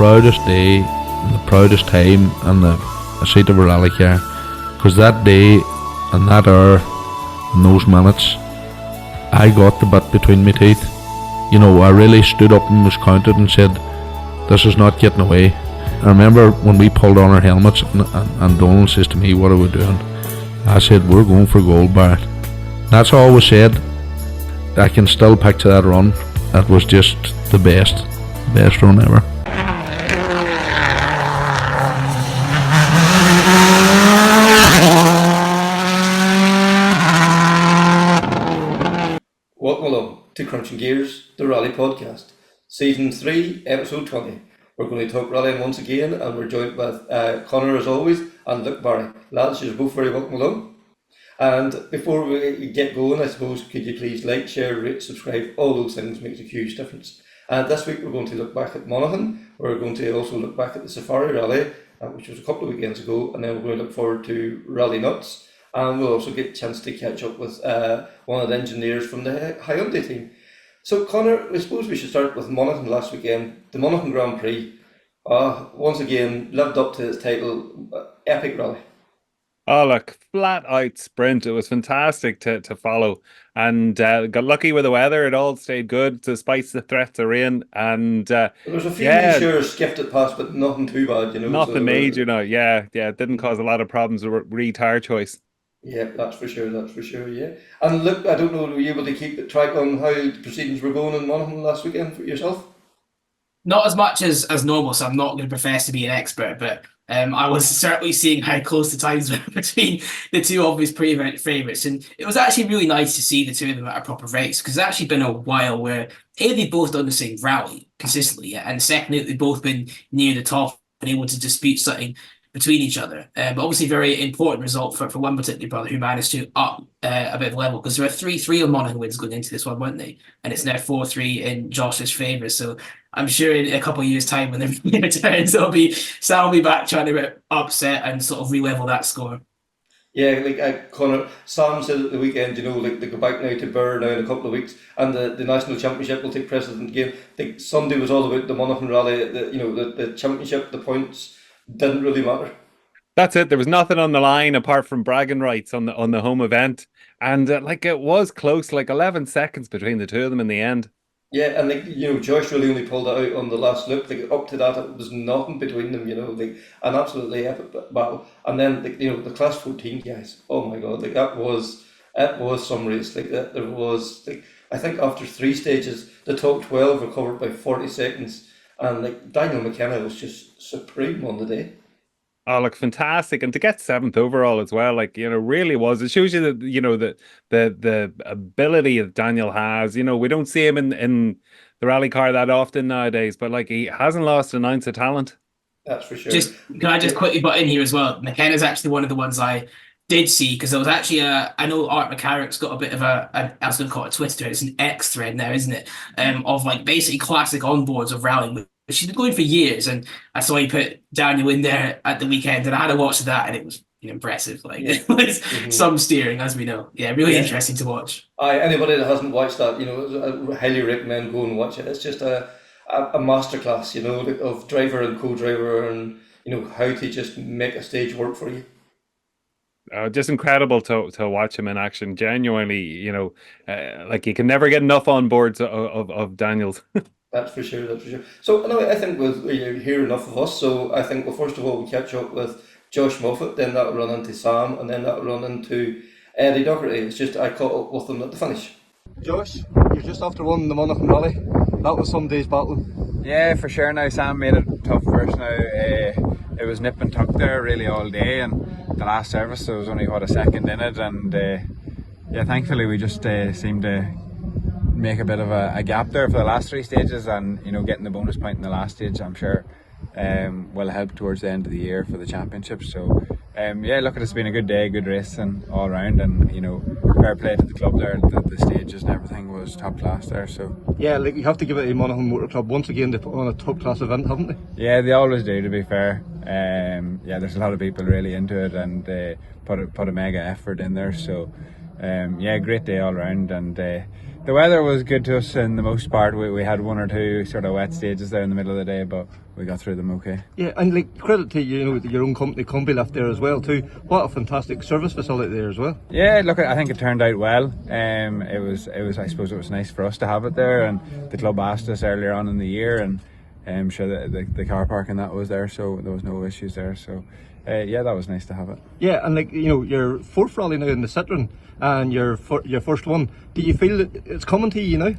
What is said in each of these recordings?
proudest day and the proudest time in the seat of a rally car, because that day and that hour and those minutes, I got the bit between my teeth. You know, I really stood up and was counted and said, this is not getting away. I remember when we pulled on our helmets and Donald says to me, what are we doing? I said, we're going for gold, Barrett. That's all was said. I can still picture that run. That was just the best run ever. Welcome along to Krunching Gears, the Rally Podcast, Season 3, Episode 20. We're going to talk rallying once again, and we're joined with Connor as always, and Luke Barry. Lads, you're both very welcome along. And before we get going, I suppose, could you please like, share, rate, subscribe, all those things makes a huge difference. And this week we're going to look back at Monaghan. We're going to also look back at the Safari Rally, which was a couple of weekends ago, and then we're going to look forward to RallyNuts. And we'll also get a chance to catch up with one of the engineers from the Hyundai team. So Connor, I suppose we should start with Monaghan last weekend. The Monaghan Grand Prix, once again, lived up to its title, epic rally. Oh, look, flat out sprint. It was fantastic to follow, and got lucky with the weather. It all stayed good despite the threat of rain. And there was a few sure skipped it past, but nothing too bad, you know. Nothing major, you know. Yeah, it didn't cause a lot of problems with tire choice. Yeah, that's for sure, yeah. And look, I don't know, were you able to keep track on how the proceedings were going in Monaghan last weekend for yourself? Not as much as normal, so I'm not going to profess to be an expert, but I was certainly seeing how close the times were between the two obvious pre-event favourites, and it was actually really nice to see the two of them at a proper race, because it's actually been a while where they've both done the same rally consistently, and secondly, they've both been near the top and able to dispute something between each other. But obviously very important result for one particular brother who managed to up a bit of level, because there were 3-3 on Monaghan wins going into this one, weren't they? And it's now 4-3 in Josh's favour. So I'm sure in a couple of years' time when they return, Sam will be back trying to upset and sort of re-level that score. Yeah, like Connor, Sam said at the weekend, you know, like they go back now to Birr now in a couple of weeks, and the national championship will take precedent again. I think Sunday was all about the Monaghan rally. The championship, the points didn't really matter. That's it. There was nothing on the line apart from bragging rights on the home event, and it was close, like 11 seconds between the two of them in the end. Yeah, and Josh really only pulled it out on the last look. Up to that, it was nothing between them. An absolutely epic battle. And then the class 14 guys. Oh my God, that was some race. There was I think after 3 stages, the top 12 recovered by 40 seconds, and Daniel McKenna was just supreme on the day. Oh, look, fantastic. And to get 7th overall as well, really was. It shows you that, the ability that Daniel has. We don't see him in the rally car that often nowadays, but he hasn't lost an ounce of talent. That's for sure. Can I just quickly butt in here as well? McKenna's actually one of the ones I did see, because there was actually I know Art McCarrick's got a bit of I was going to call it a Twitter, it's an X thread now, isn't it? Of basically classic onboards of rallying. She's been going for years, and I saw you put Daniel in there at the weekend, and I had to watch that, and it was impressive. It was some steering, as we know. Yeah, really interesting to watch. Anybody that hasn't watched that, I highly recommend go and watch it. It's just a masterclass, of driver and co-driver, and how to just make a stage work for you. Just incredible to watch him in action. Genuinely, you can never get enough on boards of Daniel's. That's for sure. So I think we'll hear enough of us. So I think, well, first of all, we'll catch up with Josh Moffett, then that'll run into Sam, and then that'll run into Eddie Doherty. It's just I caught up with them at the finish. Josh, you're just after winning the Monaghan Rally. That was some day's battle. Yeah, for sure. Now Sam made it tough first. Now it was nip and tuck there really all day, and the last service there was only a second in it, and thankfully we just seemed to make a bit of a gap there for the last 3 stages, and getting the bonus point in the last stage, I'm sure will help towards the end of the year for the championship. So look, it's been a good day, good race, and all round, and fair play to the club there. The stages and everything was top class there. So yeah, you have to give it a Monaghan Motor Club once again. They put on a top class event, haven't they? Yeah, they always do, to be fair. There's a lot of people really into it, and they put a mega effort in there. So yeah, great day all round, and the weather was good to us in the most part. We had one or two sort of wet stages there in the middle of the day, but we got through them okay. Yeah, and like credit to your own company, Combi there as well too. What a fantastic service facility there as well. Yeah, look, I think it turned out well. It was I suppose it was nice for us to have it there, and the club asked us earlier on in the year, and I'm sure that the car park and that was there, so there was no issues there. So yeah, that was nice to have it. Yeah, and like your fourth rally now in the Citroen, and your first one. Do you feel that it's coming to you now?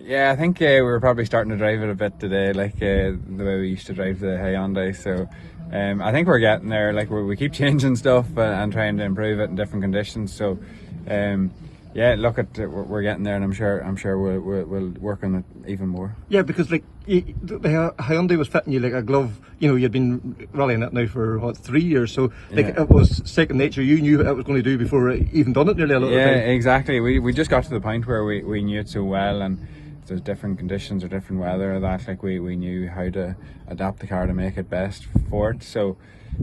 Yeah, I think we were probably starting to drive it a bit today, like the way we used to drive the Hyundai. So I think we're getting there. Like we keep changing stuff and trying to improve it in different conditions. So yeah, look, we're getting there, and I'm sure we'll work on it even more. Yeah, because like the Hyundai was fitting you like a glove. You'd been rallying it now for what, 3 years, so like it was second nature. You knew what it was going to do before it even done it nearly a little bit. Yeah, exactly. We just got to the point where we knew it so well, and there's different conditions or different weather that like we knew how to adapt the car to make it best for it. So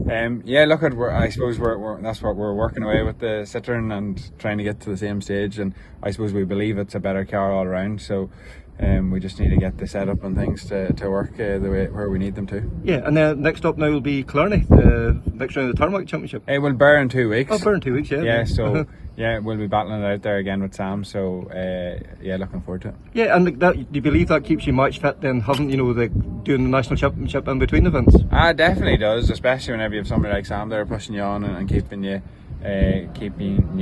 yeah, look, I suppose that's what we're working away with the Citroen and trying to get to the same stage, and I suppose we believe it's a better car all around. So we just need to get the setup and things to work the way where we need them to. Yeah, and then next up now will be Killarney, the next round of the Tarmac Championship. It will bear in 2 weeks. Oh, bear in 2 weeks, yeah. Yeah, so yeah, we'll be battling it out there again with Sam. So yeah, looking forward to it. Yeah, and like that, do you believe that keeps you match fit then, having doing the national championship in between events? Definitely does, especially whenever you have somebody like Sam there pushing you on and keeping you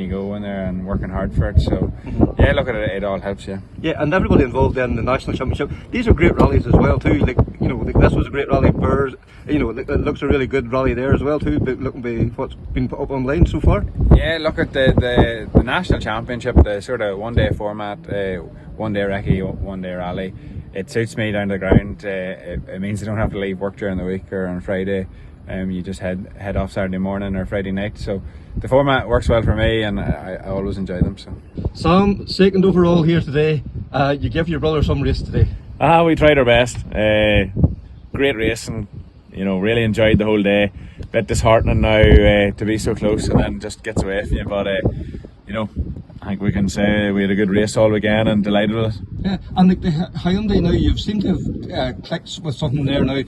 going there and working hard for it. So yeah, look at it, it all helps you. Yeah, and everybody involved in the national championship, these are great rallies as well too. Like this was a great rally. Burrs, it looks a really good rally there as well too, but looking by what's been put up online so far. Yeah, look at the national championship, the sort of 1 day format, 1 day recce, 1 day rally. It suits me down to the ground. It means I don't have to leave work during the week or on Friday. You just head off Saturday morning or Friday night. So the format works well for me, and I always enjoy them. So Sam, second overall here today. You give your brother some race today. We tried our best. Great race, and really enjoyed the whole day. Bit disheartening now to be so close and then just gets away from you, but I think we can say we had a good race all weekend and delighted with it. Yeah, and the Hyundai now, you seem to have clicked with something there now. At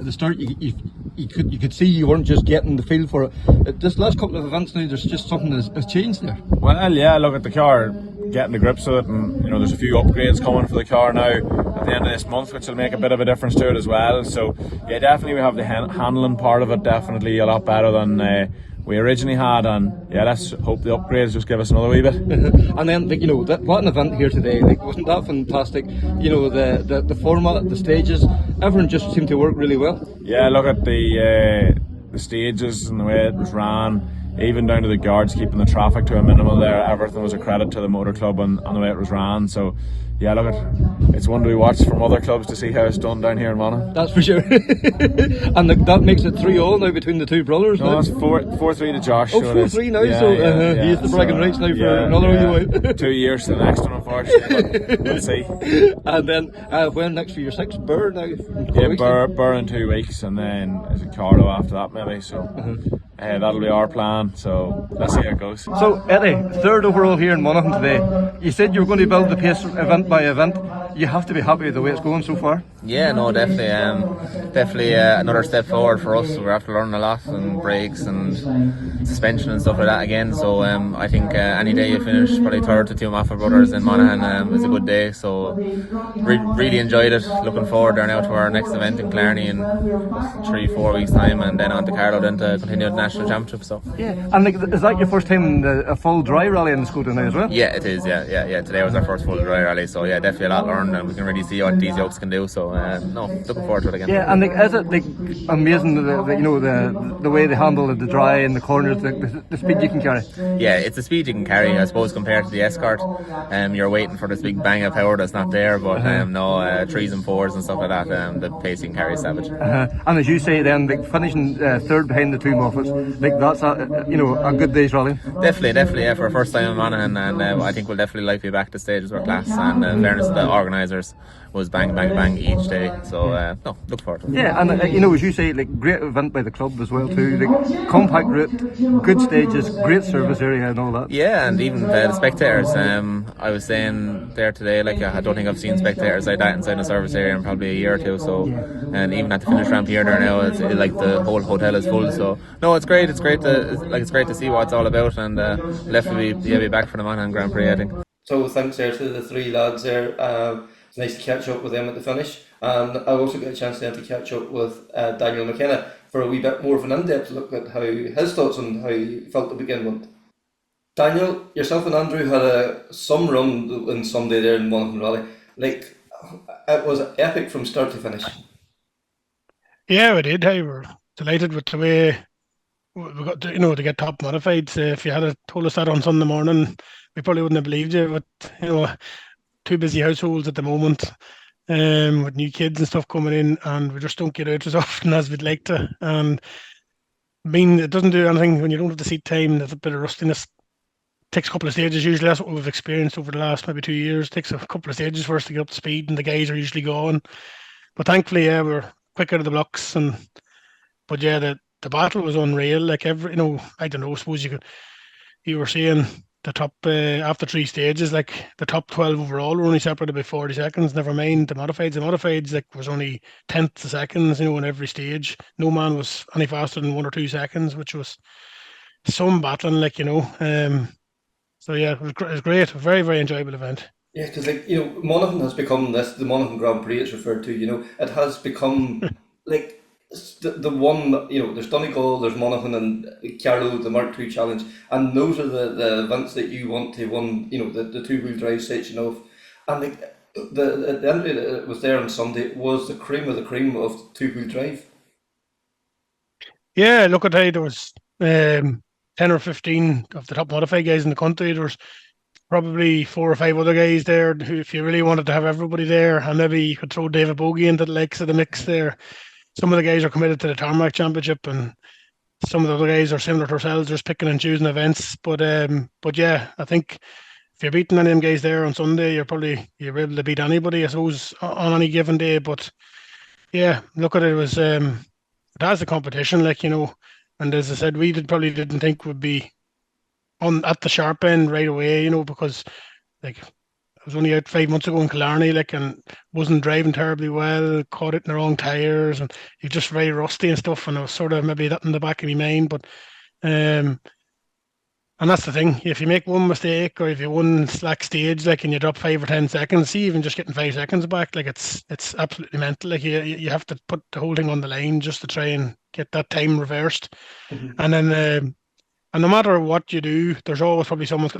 the start you could see you weren't just getting the feel for it. This last couple of events now, there's just something has changed there. Well, yeah, look at the car, getting the grips of it, and there's a few upgrades coming for the car now at the end of this month, which will make a bit of a difference to it as well. So yeah, definitely we have the handling part of it definitely a lot better than we originally had, and yeah, let's hope the upgrades just give us another wee bit. And then what an event here today, wasn't that fantastic? The format, the stages, everyone just seemed to work really well. Yeah, look at the stages and the way it was ran, even down to the guards keeping the traffic to a minimal there. Everything was a credit to the motor club and the way it was ran. So yeah, look, it's one to be watched from other clubs to see how it's done down here in Monaghan. That's for sure. And that makes it 3-3 now between the two brothers. No, it's 4-3 to Josh. Oh, 4-3 now, yeah, so he has the bragging rights now for another wee 2 years to the next one, unfortunately, but we'll see. And then when next for your sixth? Burr now? Yeah, Burr in 2 weeks, and then is it Carlo after that maybe, so that'll be our plan, so let's see how it goes. So Eddie, third overall here in Monaghan today. You said you were going to build the pace event by event. You have to be happy with the way it's going so far. Yeah, no, definitely another step forward for us. We're after learning a lot, and brakes and suspension and stuff like that again. So I think any day you finish probably third to two Moffett brothers in Monaghan is a good day. So really enjoyed it. Looking forward there now to our next event in Killarney in 3-4 weeks time, and then on to Carlo then to continue the national championship. So yeah, and is that your first time in a full dry rally in the Scotland now as well? Yeah, it is. Yeah. Today was our first full dry rally, so yeah, definitely a lot learned, and we can really see what these yokes can do. So no, looking forward to it again. Yeah, and is it amazing the way they handle the dry in the corners, the speed you can carry? Yeah, it's the speed you can carry, I suppose, compared to the Escort. You're waiting for this big bang of power that's not there, but no, 3s and 4s and stuff like that, the pace you can carry is savage. And as you say then, finishing third behind the two Moffats, that's a good day's rally. Definitely, yeah, for a first time in Monaghan, and I think we'll definitely like to be back to stages where class, and in fairness to the organisers organisers was bang, bang, bang each day. So no, look forward to it. Yeah, and you know, as you say, like, great event by the club as well too. Like, compact route, good stages, great service area and all that. Yeah, and even the spectators. I was saying there today, like, I don't think I've seen spectators like that inside the service area in probably a year or two. So, and even at the finish ramp here there now, it's like the whole hotel is full. So no, it's great. It's great to see what it's all about, and left to be back for the Monaghan Grand Prix, I think. So thanks there to the three lads there. It's nice to catch up with them at the finish, and I also got a chance then to catch up with Daniel McKenna for a wee bit more of an in-depth look at how his thoughts on how he felt to begin with. Daniel, yourself and Andrew had some run in Sunday there in Monaghan Rally. Like, it was epic from start to finish. Yeah, we did. Hey, we're delighted with the way we got to get top modified. If you had told us that on Sunday morning, we probably wouldn't have believed you. But two busy households at the moment, with new kids and stuff coming in, and we just don't get out as often as we'd like to. And I mean, it doesn't do anything when you don't have the seat time. There's a bit of rustiness. Takes a couple of stages usually. That's what we've experienced over the last maybe 2 years. Takes a couple of stages for us to get up to speed, and the guys are usually gone. But thankfully, yeah, we're quick out of the blocks. But yeah, the battle was unreal. Like, I don't know. I suppose you were saying the top after 3 stages, like the top 12 overall were only separated by 40 seconds. Never mind the modifieds. The modifieds was only tenths of seconds, in every stage. No man was any faster than 1 or 2 seconds, which was some battling, So yeah, it was great. A very, very enjoyable event. Yeah, because Monaghan has become the Monaghan Grand Prix it's referred to. It has become like the one. There's Donegal, there's Monaghan, and Carlow, the Mark II Challenge, and those are the events that you want to win. The 2-wheel drive section of, and the entry that was there on Sunday was the cream of 2-wheel drive. Yeah, look at how there was 10 or 15 of the top modified guys in the country. There was probably 4 or 5 other guys there who, if you really wanted to have everybody there, and maybe you could throw David Bogie into the likes of the mix there. Some of the guys are committed to the Tarmac Championship, and some of the other guys are similar to ourselves, just picking and choosing events. But yeah, I think if you're beating any of them guys there on Sunday, you're able to beat anybody, I suppose, on any given day. But yeah, look at it, was it has the competition, and as I said, we probably didn't think would be at the sharp end right away, because I was only out 5 months ago in Killarney, and wasn't driving terribly well, caught it in the wrong tyres, and you're just very rusty and stuff, and I was sort of maybe that in the back of my mind. But and that's the thing, if you make one mistake, or if you one slack stage, and you drop 5 or 10 seconds, see, even just getting 5 seconds back, it's absolutely mental. You have to put the whole thing on the line just to try and get that time reversed. Mm-hmm. And then and no matter what you do, there's always probably someone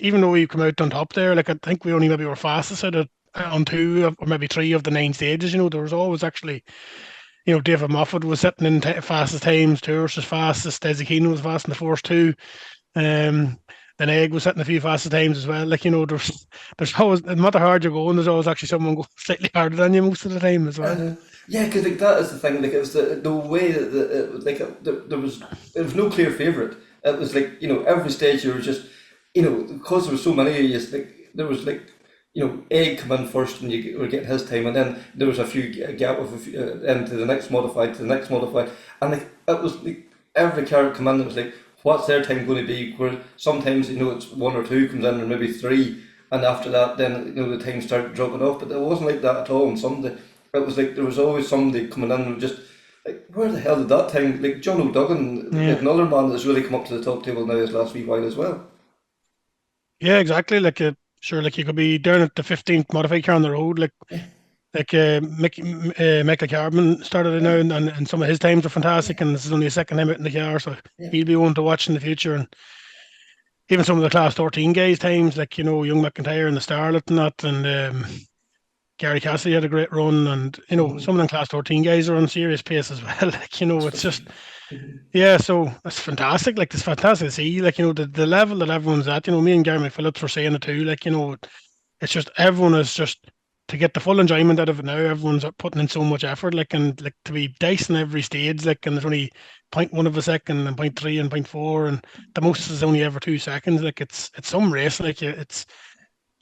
even though we come out on top there, I think we only maybe were fastest out on 2 or maybe 3 of the 9 stages. There was always actually, David Moffett was sitting in fastest times, Tours was fastest, Desi Keenan was fast in the first 2. Then Egg was setting a few fastest times as well. There's always, no matter how hard you're going, there's always actually someone going slightly harder than you most of the time as well. Yeah, because that is the thing. It was the way that there was no clear favourite. It was every stage you were just because there were so many of you. There was Egg come in first and you were getting his time, and then there was a few gap of into the next modified, and it was every car come in. It was what's their time going to be? Where sometimes it's 1 or 2 comes in, or maybe 3, and after that then the time started dropping off. But it wasn't like that at all on Sunday. It was there was always somebody coming in and just where the hell did that time? John O'Duggan, another man that's really come up to the top table now this last wee while as well. Yeah, exactly. You could be down at the 15th modified car on the road, Michael Carbon started it now, and some of his times are fantastic, and this is only his second time out in the car, so he'll be one to watch in the future. And even some of the class 13 guys' times, Young McIntyre and the Starlet and that, and Gary Cassidy had a great run, and some of them class 13 guys are on serious pace as well. It's just so it's fantastic. It's fantastic to see. The level that everyone's at. Me and Gary Phillips were saying it too. It's just everyone is just to get the full enjoyment out of it now. Everyone's putting in so much effort. To be dicing every stage. And there's only 0.1 of a second and 0.3 and 0.4, and the most is only ever 2 seconds. It's some race. It's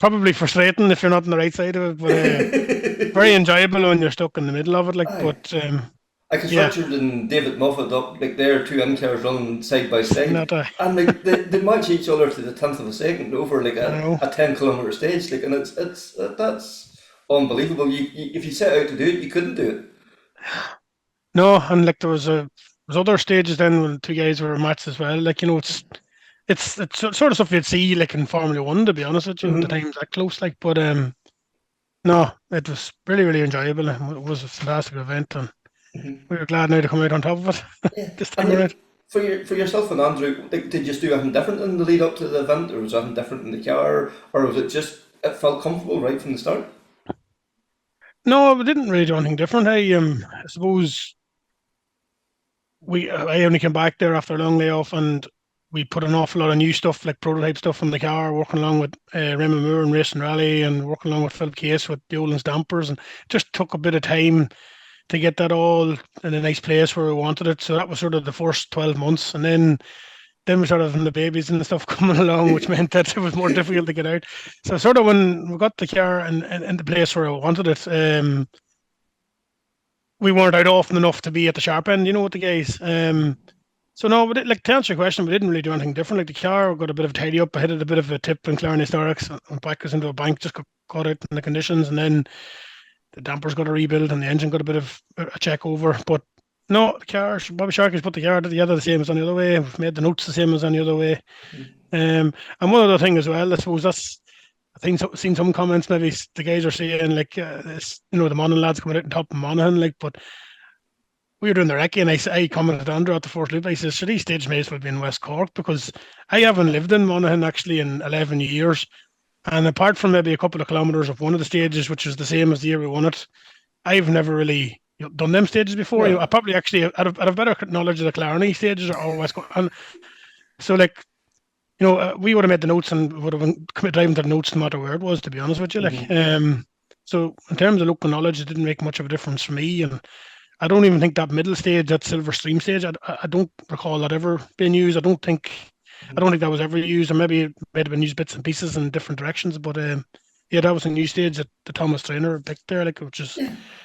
probably frustrating if you're not on the right side of it, but very enjoyable when you're stuck in the middle of it. Like, Aye. but Because yeah, Richard and David Moffett up, like they're two in-cars running side by side, not and like they match each other to the 10th of a second over like I know. a 10-kilometer stage, like, and it's that's unbelievable. You if you set out to do it, you couldn't do it. No, and like there was other stages then when two guys were matched as well. Like, it's sort of stuff you'd see like in Formula One, to be honest with you, the times that close. Like, but no, it was really, really enjoyable. It was a fantastic event, and we were glad now to come out on top of it Yeah. this time And around. like, for yourself and Andrew, like, did you do anything different in the lead up to the event, or was anything different in the car, or was it just it felt comfortable right from the start? No, we didn't really do anything different. I suppose I only came back there after a long layoff, and we put an awful lot of new stuff, like prototype stuff in the car, working along with Raymond Moore and Racing Rally, and working along with Philip Case with the Olin's dampers, and just took a bit of time to get that all in a nice place where we wanted it. So that was sort of the first 12 months, and then we started having the babies and the stuff coming along, which meant that it was more difficult to get out. So sort of when we got the car in the place where I wanted it, we weren't out often enough to be at the sharp end, with the guys. So no, but like, to answer your question, we didn't really do anything different. Like, the car got a bit of a tidy up. I hit it a bit of a tip in Clarence Historics and back us into a bank, just got caught out in the conditions, and then the dampers got a rebuild and the engine got a bit of a check over. But no, the car, Bobby Sharkey's put the car together the same as any other way. We've made the notes the same as any other way. And one other thing as well, I suppose I think seen some comments maybe the guys are saying like, the Monaghan lads coming out on top of Monaghan, like, but we were doing the recce, and I commented to Andrew at the first loop. I said, "Should these stage mates would be in West Cork?" Because I haven't lived in Monaghan actually in 11 years, and apart from maybe a couple of kilometres of one of the stages, which is the same as the year we won it, I've never really done them stages before. No. I probably actually I'd have better knowledge of the Clarny stages or West Cork, and so like, we would have made the notes and would have been driving to the notes no matter where it was, to be honest with you. Like, so in terms of local knowledge, it didn't make much of a difference for me, and I don't even think that middle stage, that Silver Stream stage, I don't recall that ever being used. I don't think that was ever used, or maybe it might have been used bits and pieces in different directions. But yeah, that was a new stage that the Thomas Trainer picked there, like, which is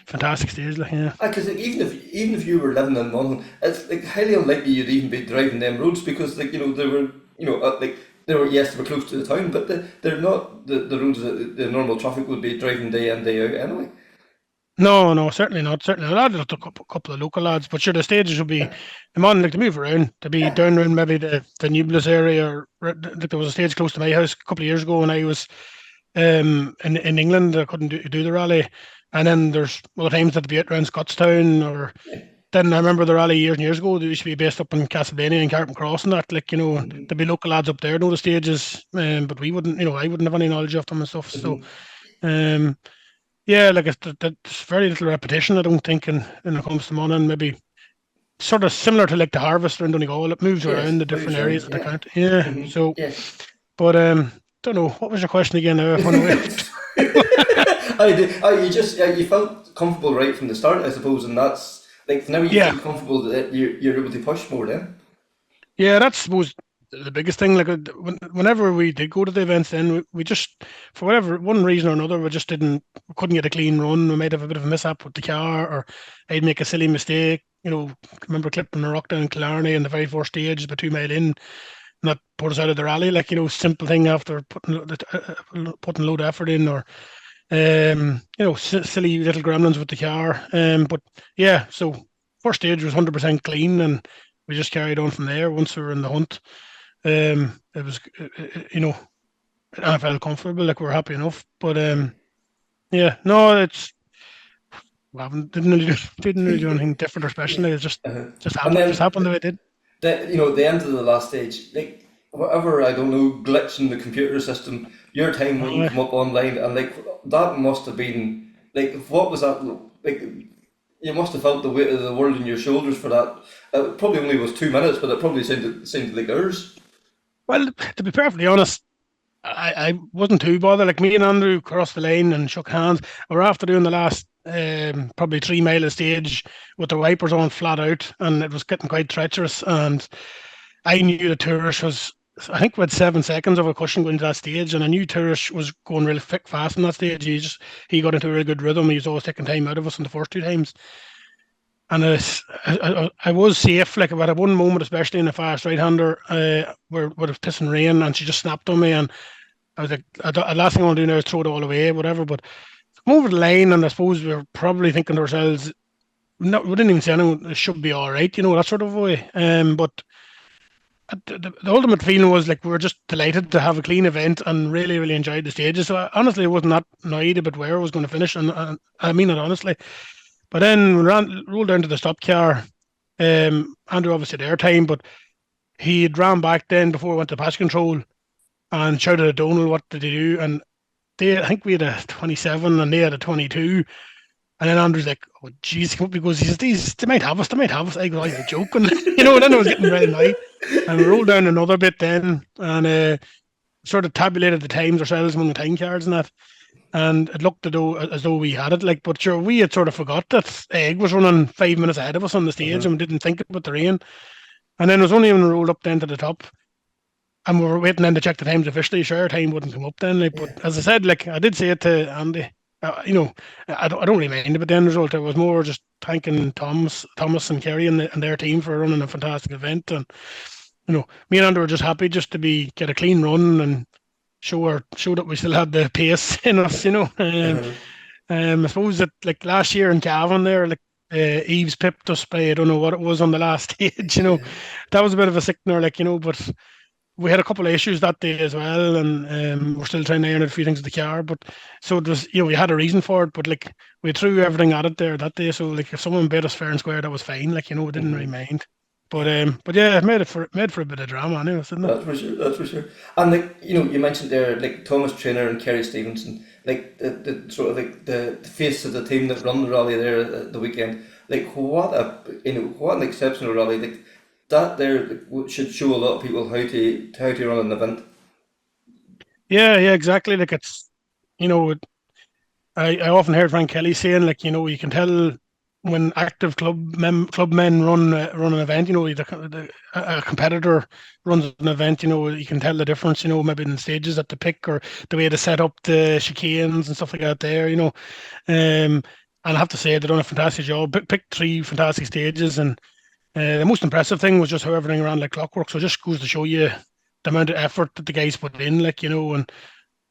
fantastic stage, like, yeah. Because even if you were living in Monaghan, it's like highly unlikely you'd even be driving them roads, because like, they were they were close to the town, but they're not the roads that the normal traffic would be driving day in day out anyway. No, certainly not. Certainly not. A couple of local lads, but sure, the stages will be, like, to move around, to be down around maybe the Nubulus area, or like, there was a stage close to my house a couple of years ago when I was in England. I couldn't do the rally, and then there's other times that to be out around Scottstown, or then I remember the rally years and years ago. They used to be based up in Castlevania and Carton Cross and that, like, there'd be local lads up there know the stages, but we wouldn't, I wouldn't have any knowledge of them and stuff. So, yeah, like, it's very little repetition, I don't think, when it comes to Monaghan. Maybe sort of similar to like the Harvest around Donegal. It moves around the different areas of the county. Yeah. So, but don't know, what was your question again? Now I've run away. You felt comfortable right from the start, I suppose, and that's like, now you feel comfortable that you're able to push more then. Yeah, that's, I suppose, the biggest thing. Like, whenever we did go to the events, then we just, for whatever one reason or another, we couldn't get a clean run. We might have a bit of a mishap with the car, or I'd make a silly mistake. Remember clipping a rock down Killarney in the very first stage, about 2 mile in, and that put us out of the rally. Like, simple thing after putting a load of effort in, or silly little gremlins with the car. But yeah, so first stage was 100% clean, and we just carried on from there once we were in the hunt. It was, I felt comfortable, like, we're happy enough. But yeah, no, didn't really do anything different or special. It just happened the way it did. The end of the last stage, like, whatever, I don't know, glitch in the computer system, your time wouldn't come up online, and like, that must have been like, what was that like? You must have felt the weight of the world on your shoulders for that. It probably only was 2 minutes, but it probably seemed like hours. Well, to be perfectly honest, I wasn't too bothered. Like, me and Andrew crossed the lane and shook hands. We were after doing the last probably 3 mile of stage with the wipers on flat out, and it was getting quite treacherous. And I knew the tourist was I think we had 7 seconds of a cushion going to that stage, and I knew Turish was going really fast in that stage. He got into a really good rhythm. He was always taking time out of us in the first 2 times. And I was safe, like, about one moment, especially in the fast right-hander, where it was pissing rain, and she just snapped on me, and I was like, the last thing I want to do now is throw it all away, whatever. But come over the line, and I suppose we were probably thinking to ourselves, no, we didn't even say anything, it should be all right, that sort of way. But the ultimate feeling was like we were just delighted to have a clean event and really, really enjoyed the stages. So honestly, I wasn't that annoyed about where I was going to finish, and I mean it honestly. But then we rolled down to the stop car. Andrew obviously had airtime, but he had ran back then before we went to pass control and shouted at Donald what did he do. And I think we had a 27 and they had a 22. And then Andrew's like, "Oh, geez," because he says, they might have us. I go, "Oh, you're joking." And then I was getting very annoyed. And we rolled down another bit then and sort of tabulated the times ourselves among the time cards and that. And it looked as though we had it, like, but sure, we had sort of forgot that Egg was running 5 minutes ahead of us on the stage and we didn't think about the rain. And then it was only when we rolled up then to the top and we were waiting then to check the times officially. Sure, our time wouldn't come up then, like, but as I said, like, I did say it to Andy, I don't really mind about the end result. I was more just thanking Thomas and Kerry and their team for running a fantastic event. And me and Andrew were just happy just to get a clean run and show that we still had the pace in us. I suppose that, like, last year in Cavan there, like, Eves pipped us by, I don't know what it was on the last stage. That was a bit of a sickener, like, but we had a couple of issues that day as well, and we're still trying to iron out a few things with the car. But so it was, we had a reason for it, but like we threw everything at it there that day. So like if someone bet us fair and square, that was fine. Like we didn't really mind. But yeah, it made for a bit of drama, anyway, didn't it? That's for sure. And like you mentioned there, like Thomas Trainer and Kerry Stevenson, like the sort of like the face of the team that run the rally there at the weekend. Like what an exceptional rally. Like that there should show a lot of people how to run an event. Yeah, exactly. Like it's, I often heard Frank Kelly saying, like, you can tell when active club men run an event. A competitor runs an event. You can tell the difference. Maybe in the stages that they pick or the way they set up the chicanes and stuff like that. There, and I have to say they've done a fantastic job. Picked 3 fantastic stages, and the most impressive thing was just how everything ran like clockwork. So it just goes to show you the amount of effort that the guys put in, like, and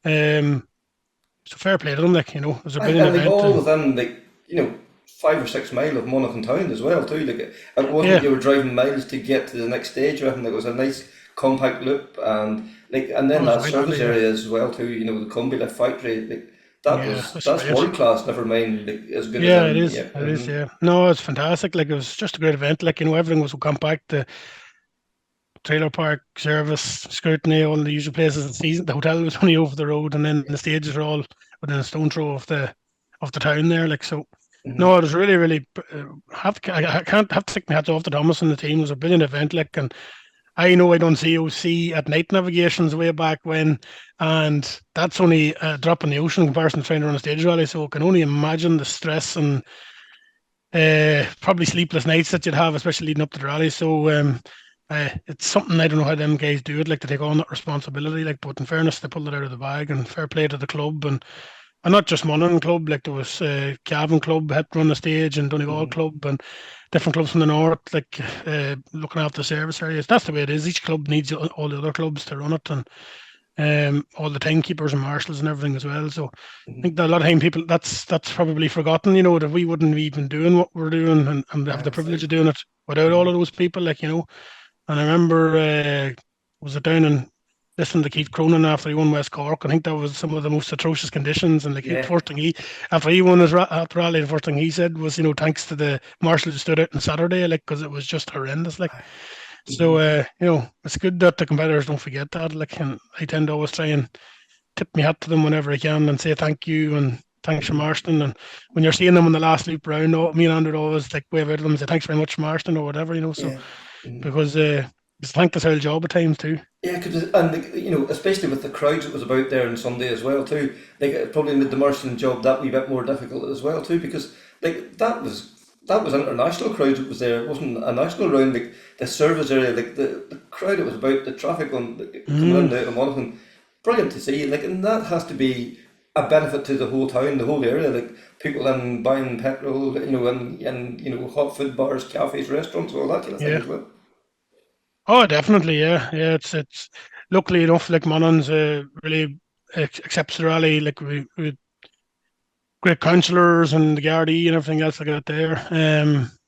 so fair play to them, like, it was a brilliant event. And all within, 5 or 6 miles of Monaghan town as well, too. Like, it wasn't you were driving miles to get to the next stage or anything. Like, it was a nice compact loop, and then that service area as well, too. The Combi Lift factory, like, that's world class. Never mind, like, as good. Yeah, it is. It is. Yeah. No, it's fantastic. Like, it was just a great event. Like, everything was so compact. The trailer park, service, scrutiny, all the usual places. The hotel was only over the road, and then the stages were all within a stone throw of the town there. Like, so. No, it was really, really. I can't have to take my hats off to Thomas and the team. It was a brilliant event. Like, and I know I done COC at night navigations way back when, and that's only a drop in the ocean in comparison to trying to run a stage rally. So I can only imagine the stress and probably sleepless nights that you'd have, especially leading up to the rally. So it's something I don't know how them guys do it, like, to take on that responsibility. Like, but in fairness, they pulled it out of the bag, and fair play to the club and not just Monaghan Club. Like, there was Cavan Club helped run the stage, and Donegal Club, and different clubs from the north, like looking after the service areas. That's the way it is. Each club needs all the other clubs to run it, and all the timekeepers and marshals and everything as well. So I think that a lot of time people that's probably forgotten. That we wouldn't be even doing what we're doing and have the privilege of doing it without all of those people. Like, And I remember was it down in listening to Keith Cronin after he won West Cork. I think that was some of the most atrocious conditions. And like the first thing after he won his rally, the first thing he said was, thanks to the marshals who stood out on Saturday, like, because it was just horrendous. Like, so it's good that the competitors don't forget that. Like, and I tend to always try and tip my hat to them whenever I can and say thank you and thanks for Marston. And when you're seeing them on the last loop round, me and Andrew always like wave out to them and say thanks very much, Marston, or whatever. So because it's a thankless whole job at times too. Yeah, and especially with the crowds that was about there on Sunday as well too. Like, it probably made the Marston job that wee bit more difficult as well too, because like that was international crowds that was there. It wasn't a national round. Like the service area, like the crowd it was about, the traffic on coming in and out of Monaghan, brilliant to see. Like, and that has to be a benefit to the whole town, the whole area. Like, people in buying petrol, and hot food bars, cafes, restaurants, all that kind of thing as well. Oh, definitely, yeah. It's luckily enough, like Monaghan's really accepts the rally. Like we great councillors and the Gardaí and everything else like that there.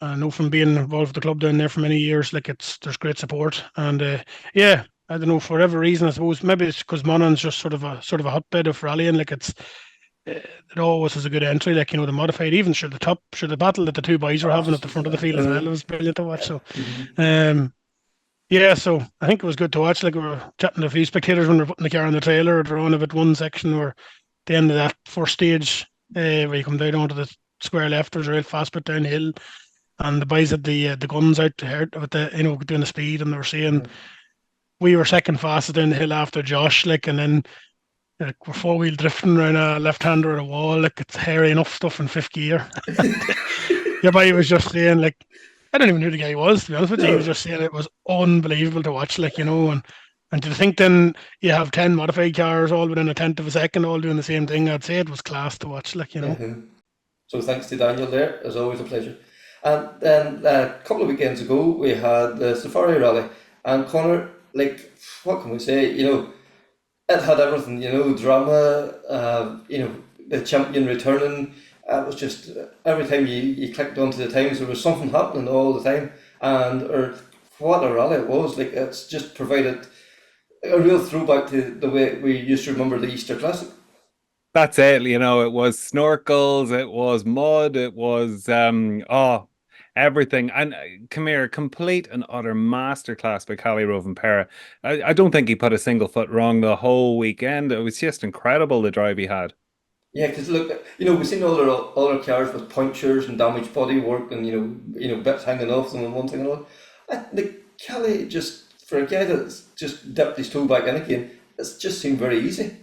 I know from being involved with the club down there for many years, like there's great support, and I don't know, for whatever reason, I suppose maybe it's because Monaghan's just sort of a hotbed of rallying. Like it always was a good entry. Like, the modified, even the battle that the two boys were having at the front of the field as well, it was brilliant to watch. So, so I think it was good to watch. Like, we were chatting to a few spectators when we were putting the car on the trailer. They're on about one section where the end of that first stage, where you come down onto the square left, there's a real fast bit downhill, and the boys had the guns out to hurt with doing the speed, and they were saying we were second fastest down the hill after Josh, like, and then we're four-wheel drifting around a left-hander at a wall, like it's hairy enough stuff in fifth gear. Your boy was just saying, like, I don't even know who the guy was, to be honest with you. He was just saying it was unbelievable to watch, like, and to think then you have 10 modified cars all within a tenth of a second, all doing the same thing. I'd say it was class to watch, like, So thanks to Daniel there, as always a pleasure. And then a couple of weekends ago, we had the Safari Rally, and Connor, like, what can we say? It had everything, drama, the champion returning. It was just, every time you clicked onto the times, there was something happening all the time. And what a rally it was. Like, it's just provided a real throwback to the way we used to remember the Easter Classic. That's it. It was snorkels, it was mud, it was everything. And come here, complete and utter masterclass by Callie Rovan-Pera. I don't think he put a single foot wrong the whole weekend. It was just incredible, the drive he had. Yeah, because look, we've seen other cars with punctures and damaged bodywork and bits hanging off them and one thing and another. Like, Kelly, just for a guy that's just dipped his toe back in again, it's just seemed very easy.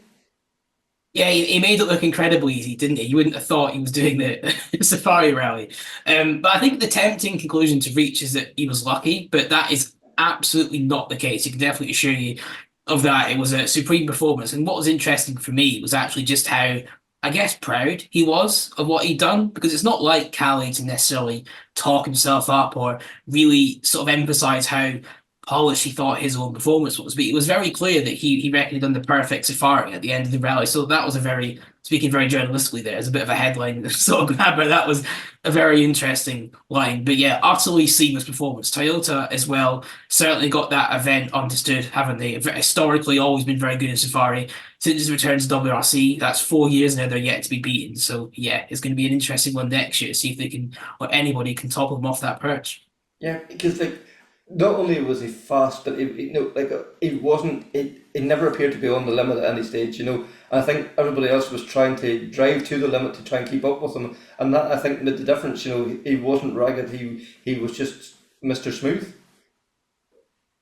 Yeah, he made it look incredibly easy, didn't he? You wouldn't have thought he was doing the Safari Rally. But I think the tempting conclusion to reach is that he was lucky, but that is absolutely not the case. You can definitely assure you of that. It was a supreme performance. And what was interesting for me was actually just how, I guess, proud he was of what he'd done, because it's not like Callie to necessarily talk himself up or really sort of emphasize how polished he thought his own performance was, but it was very clear that he reckoned he'd done the perfect safari at the end of the rally. So that was speaking very journalistically there, as a bit of a headline sort of grabber, that was a very interesting line. But yeah, utterly seamless performance. Toyota as well certainly got that event understood, haven't they? Historically always been very good in safari. Since his return to WRC, that's 4 years now, they're yet to be beaten. So yeah, it's going to be an interesting one next year to see if they can, or anybody can topple them off that perch. Yeah, because not only was he fast, but he wasn't. It never appeared to be on the limit at any stage. And I think everybody else was trying to drive to the limit to try and keep up with him, and that, I think, made the difference. He wasn't ragged. He was just Mr. Smooth.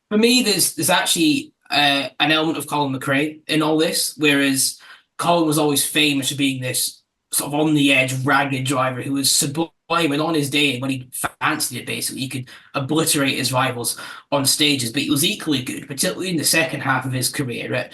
For me, there's actually an element of Colin McRae in all this, whereas Colin was always famous for being this sort of on the edge, ragged driver who was sublime, and on his day, when he fancied it, basically, he could obliterate his rivals on stages. But he was equally good, particularly in the second half of his career, at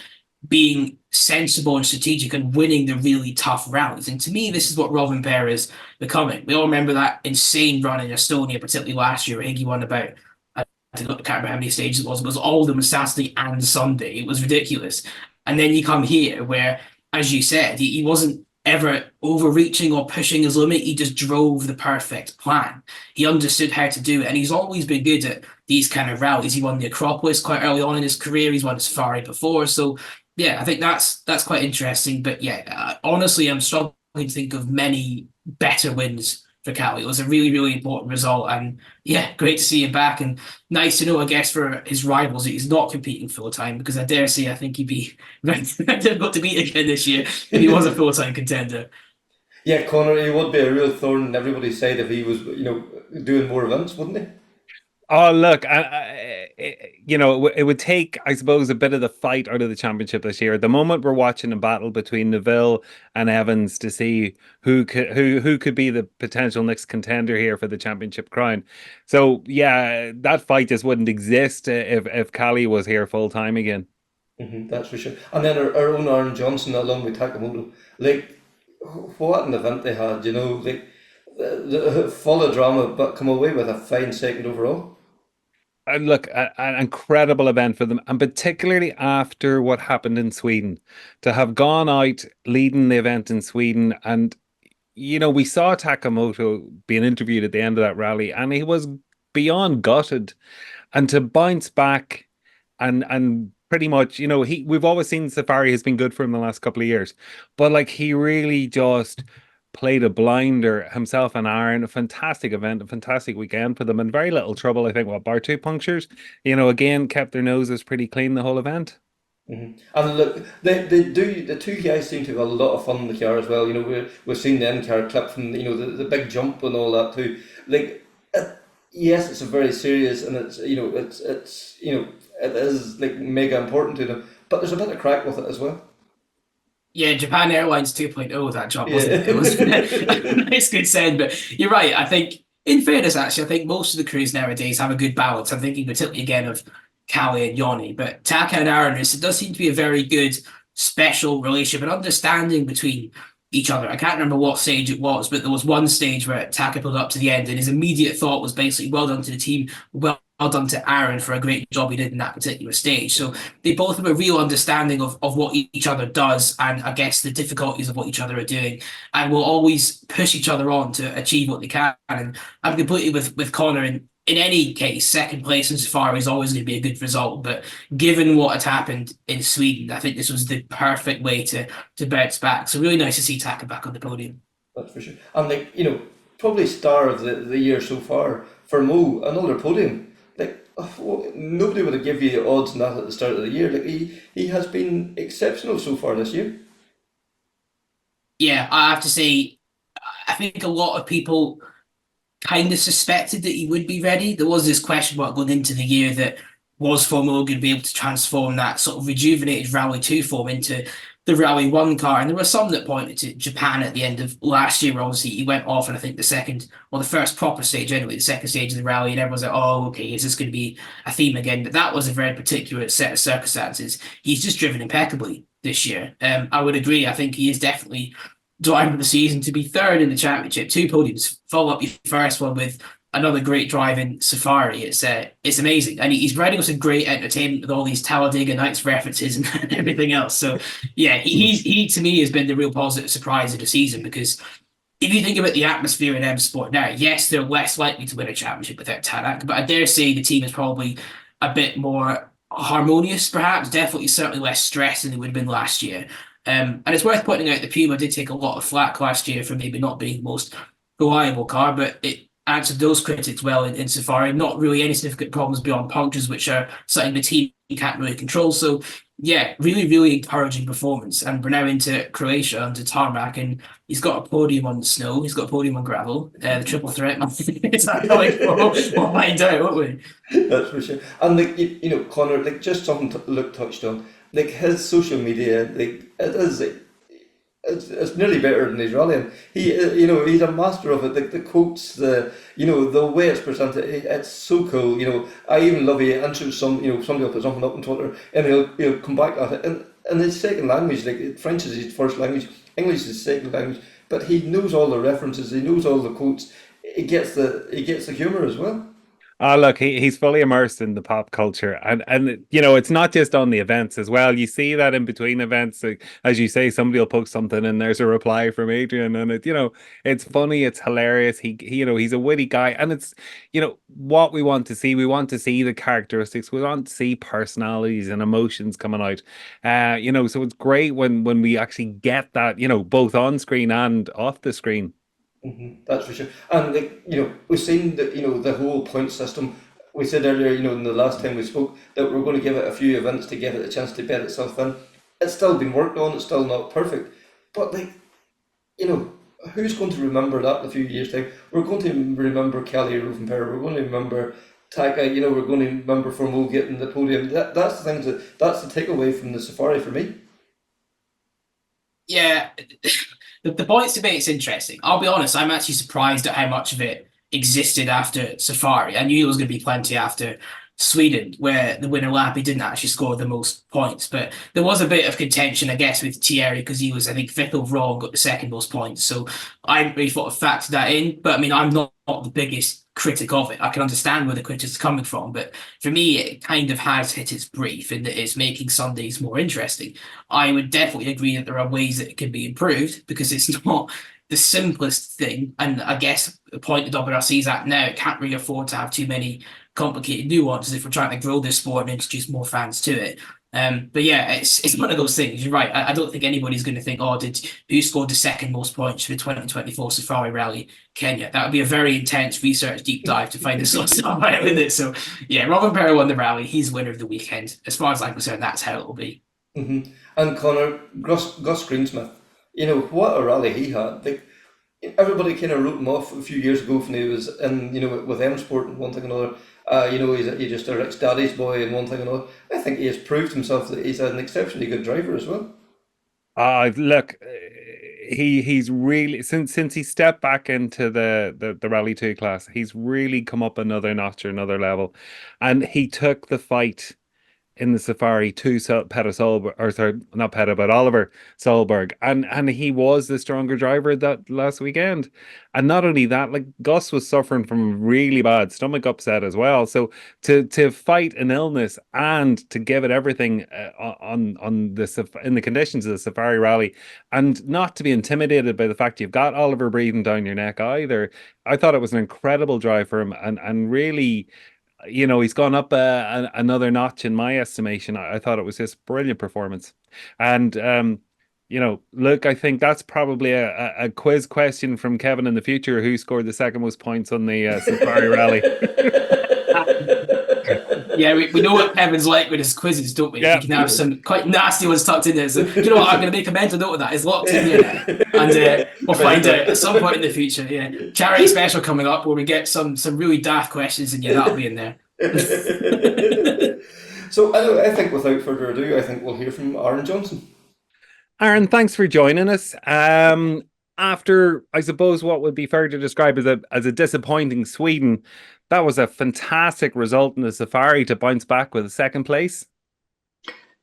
being sensible and strategic and winning the really tough rallies. And to me, this is what Rovan-Pera is becoming. We all remember that insane run in Estonia, particularly last year. I think he won about, I can't remember how many stages it was all of them, Saturday and Sunday. It was ridiculous. And then you come here where, as you said, he wasn't ever overreaching or pushing his limit. He just drove the perfect plan. He understood how to do it, and he's always been good at these kind of rallies. He won the Acropolis quite early on in his career. He's won a Safari before, so yeah, I think that's quite interesting. But yeah, honestly, I'm struggling to think of many better wins for Callie. It was a really, really important result, and yeah, great to see him back, and nice to know, I guess, for his rivals that he's not competing full time, because I dare say I think he'd be very difficult to beat again this year if he was a full time contender. Yeah, Connor, he would be a real thorn in everybody's side if he was, doing more events, wouldn't he? Oh, look, it would take, I suppose, a bit of the fight out of the championship this year. At the moment, we're watching a battle between Neville and Evans to see who could be the potential next contender here for the championship crown. So yeah, that fight just wouldn't exist if Callie was here full time again. That's for sure. And then our own Aaron Johnston along with Takamoto, like what an event they had, like full of drama, but come away with a fine second overall. And look, an incredible event for them, and particularly after what happened in Sweden, to have gone out leading the event in Sweden. And we saw Takamoto being interviewed at the end of that rally, and he was beyond gutted. And to bounce back and pretty much, we've always seen Safari has been good for him the last couple of years, but like he really just played a blinder himself and Aaron. A fantastic event, a fantastic weekend for them, and very little trouble. I think bar 2 punctures, again kept their noses pretty clean the whole event. And look, the two guys seem to have a lot of fun in the car as well. We've seen the end car clip from the big jump and all that too. Like, yes, it's a very serious, and it's it is like mega important to them, but there's a bit of crack with it as well. Yeah, Japan Airlines 2.0, that job, wasn't it? It was a nice, good send. But you're right. I think, in fairness, actually, I think most of the crews nowadays have a good balance. I'm thinking particularly again of Callie and Yoni, but Taka and Aaron, it does seem to be a very good, special relationship and understanding between each other. I can't remember what stage it was, but there was one stage where Taka pulled up to the end, and his immediate thought was basically, well done to the team, well done to Aaron for a great job he did in that particular stage. So they both have a real understanding of what each other does, and I guess the difficulties of what each other are doing, and will always push each other on to achieve what they can. And I'm completely with Connor. In any case, second place in Safari is always going to be a good result. But given what had happened in Sweden, I think this was the perfect way to bounce back. So really nice to see Taka back on the podium. That's for sure. And probably star of the year so far for Mo, another podium. Nobody would have given you the odds on that at the start of the year. Like he has been exceptional so far this year. Yeah, I have to say, I think a lot of people kind of suspected that he would be ready. There was this question mark going into the year that was Formula going to be able to transform that sort of rejuvenated Rally 2 form into the Rally 1 car. And there were some that pointed to Japan at the end of last year, where obviously he went off, and I think the first proper stage anyway, the second stage of the rally, and everyone's like, oh, okay, is this going to be a theme again? But that was a very particular set of circumstances. He's just driven impeccably this year. I would agree. I think he is definitely driver of the season to be third in the championship. 2 podiums, follow up your first one with another great drive in Safari. It's amazing, and he's providing us a great entertainment with all these Talladega Nights references and everything else. So yeah, he to me has been the real positive surprise of the season, because if you think about the atmosphere in M Sport now, yes, they're less likely to win a championship without Tanak, but I dare say the team is probably a bit more harmonious, perhaps. Definitely, certainly less stressed than they would have been last year. And it's worth pointing out the Puma did take a lot of flack last year for maybe not being the most reliable car, but it answered those critics well in Safari. Not really any significant problems beyond punctures, which are something the team can't really control. So yeah, really, really encouraging performance. And we're now into Croatia, onto tarmac, and he's got a podium on the snow. He's got a podium on gravel. The triple threat. It's not like we'll find out, won't we? That's for sure. And Connor, just something Luke touched on. His social media, it's nearly better than his rallying. He's a master of it. The quotes, the way it's presented, it's so cool. I even love he answers somebody will put something up on Twitter, and he'll come back at it. And his second language, French is his first language, English is his second language, but he knows all the references, he knows all the quotes. He gets the humour as well. Oh, look, he's fully immersed in the pop culture, and it's not just on the events as well. You see that in between events, as you say, somebody will post something and there's a reply from Adrian, and it's funny, it's hilarious. He's a witty guy, and it's what we want to see. We want to see the characteristics. We want to see personalities and emotions coming out. So it's great when we actually get that, both on screen and off the screen. That's for sure. And we've seen that the whole point system. We said earlier, in the last time we spoke, that we're going to give it a few events to give it a chance to bed itself in. It's still been worked on. It's still not perfect, but who's going to remember that in a few years' time? We're going to remember Kelly Roof and Perry. We're going to remember Taka, we're going to remember for Mo getting the podium. That's the thing that's the takeaway from the Safari for me. Yeah, the points debate's interesting. I'll be honest, I'm actually surprised at how much of it existed after Safari. I knew there was going to be plenty after Sweden, where the winner lap he didn't actually score the most points, but there was a bit of contention, I guess, with Thierry because he was, I think, fifth overall and got the second most points. So I hadn't really thought to factor that in. But I mean, I'm not the biggest critic of it. I can understand where the critics are coming from, but for me, it kind of has hit its brief in that it's making Sundays more interesting. I would definitely agree that there are ways that it can be improved because it's not the simplest thing. And I guess the point the WRC is at now, it can't really afford to have too many complicated nuances if we're trying to grow this sport and introduce more fans to it. But yeah, it's one of those things. You're right. I don't think anybody's going to think, who scored the second most points for the 2024 Safari Rally Kenya? That would be a very intense research deep dive to find the sort of stuff out of it. So yeah, Robin Perry won the rally. He's winner of the weekend. As far as I'm concerned, that's how it'll be. Mm-hmm. And Connor, Gus Greensmith, what a rally he had. Everybody kind of wrote him off a few years ago when he was in, with M Sport and one thing and another. He's just a rich daddy's boy and one thing and another. I think he has proved himself that he's an exceptionally good driver as well. Look, he's really since he stepped back into the Rally 2 class, he's really come up another notch or another level, and he took the fight in the Safari to Petter Solberg, or sorry, not Petter, but Oliver Solberg, and he was the stronger driver that last weekend. And not only that, like Gus was suffering from a really bad stomach upset as well. So to fight an illness and to give it everything in the conditions of the Safari Rally, and not to be intimidated by the fact you've got Oliver breathing down your neck either. I thought it was an incredible drive for him, and really, he's gone up another notch in my estimation. I thought it was just a brilliant performance. And, look, I think that's probably a quiz question from Kevin in the future. Who scored the second most points on the Safari Rally? Yeah, we know what Kevin's like with his quizzes, don't we? Yeah. You can have some quite nasty ones tucked in there. So, do you know what? I'm going to make a mental note of that. It's locked in here now. And we'll find out at some point in the future. Yeah. Charity special coming up where we get some really daft questions, and yeah, that'll be in there. So, I think without further ado, I think we'll hear from Aaron Johnston. Aaron, thanks for joining us. After, I suppose, what would be fair to describe as a disappointing Sweden, that was a fantastic result in the Safari to bounce back with a second place.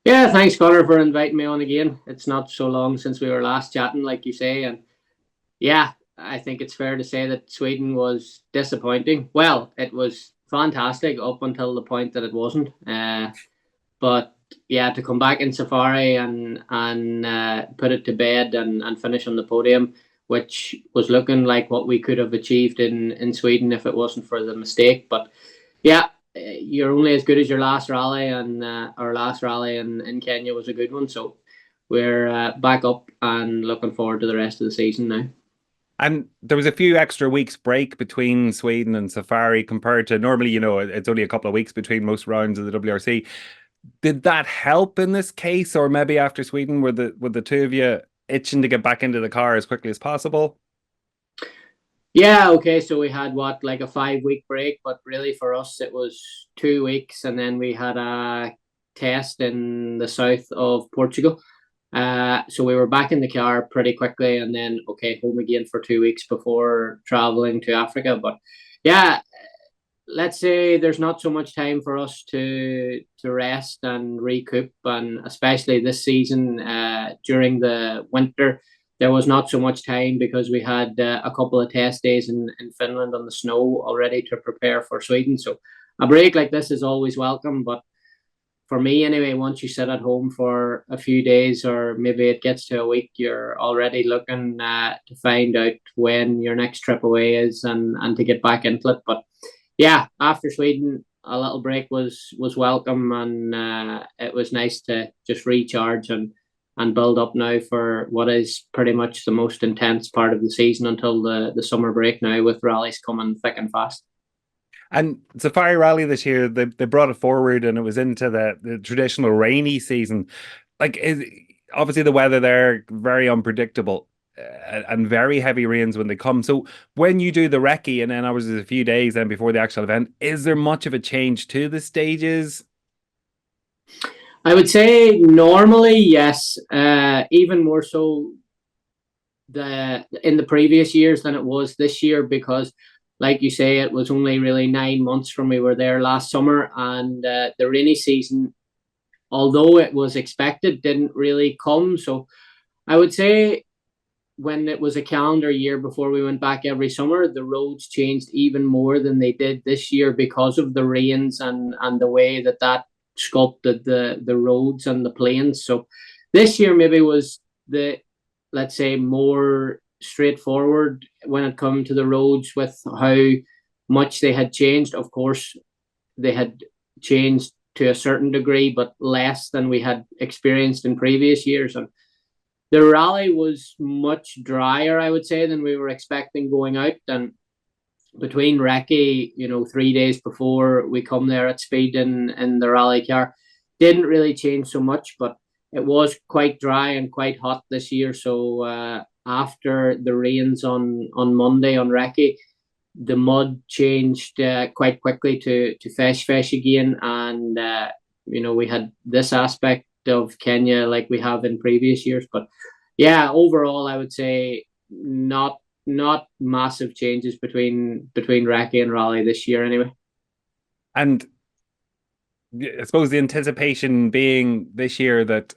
Yeah, thanks, Connor, for inviting me on again. It's not so long since we were last chatting, like you say. And yeah, I think it's fair to say that Sweden was disappointing. Well, it was fantastic up until the point that it wasn't. But yeah, to come back in Safari and put it to bed and finish on the podium, which was looking like what we could have achieved in Sweden if it wasn't for the mistake. But yeah, you're only as good as your last rally, and our last rally in Kenya was a good one. So we're back up and looking forward to the rest of the season now. And there was a few extra weeks break between Sweden and Safari compared to normally, it's only a couple of weeks between most rounds of the WRC. Did that help in this case, or maybe after Sweden, were the two of you itching to get back into the car as quickly as possible? Yeah, okay, so we had like a 5-week break, but really for us it was 2 weeks, and then we had a test in the south of Portugal. So we were back in the car pretty quickly, and then home again for 2 weeks before traveling to Africa. But yeah, let's say there's not so much time for us to rest and recoup, and especially this season during the winter, there was not so much time because we had a couple of test days in Finland on the snow already to prepare for Sweden. So a break like this is always welcome, but for me anyway, once you sit at home for a few days, or maybe it gets to a week, you're already looking to find out when your next trip away is and to get back into it. But yeah, after Sweden, a little break was welcome, and it was nice to just recharge and build up now for what is pretty much the most intense part of the season until the summer break now, with rallies coming thick and fast. And Safari Rally this year, they brought it forward, and it was into the traditional rainy season. Like, obviously the weather there, very unpredictable. and very heavy rains when they come. So when you do the recce, and then obviously a few days then before the actual event, is there much of a change to the stages? I would say normally, yes. Even more so in the previous years than it was this year, because like you say, it was only really 9 months from we were there last summer, and the rainy season, although it was expected, didn't really come. So I would say when it was a calendar year before we went back every summer, the roads changed even more than they did this year because of the rains and the way that sculpted the roads and the plains. So this year maybe was let's say, more straightforward when it come to the roads with how much they had changed. Of course, they had changed to a certain degree, but less than we had experienced in previous years. And the rally was much drier, I would say, than we were expecting going out. And between recce, 3 days before we come there at speed in the rally car, didn't really change so much, but it was quite dry and quite hot this year. So after the rains on Monday on recce, the mud changed quite quickly to fesh again. And, we had this aspect of Kenya like we have in previous years. But yeah, overall, I would say not massive changes between recce and rally this year anyway. And I suppose the anticipation being this year that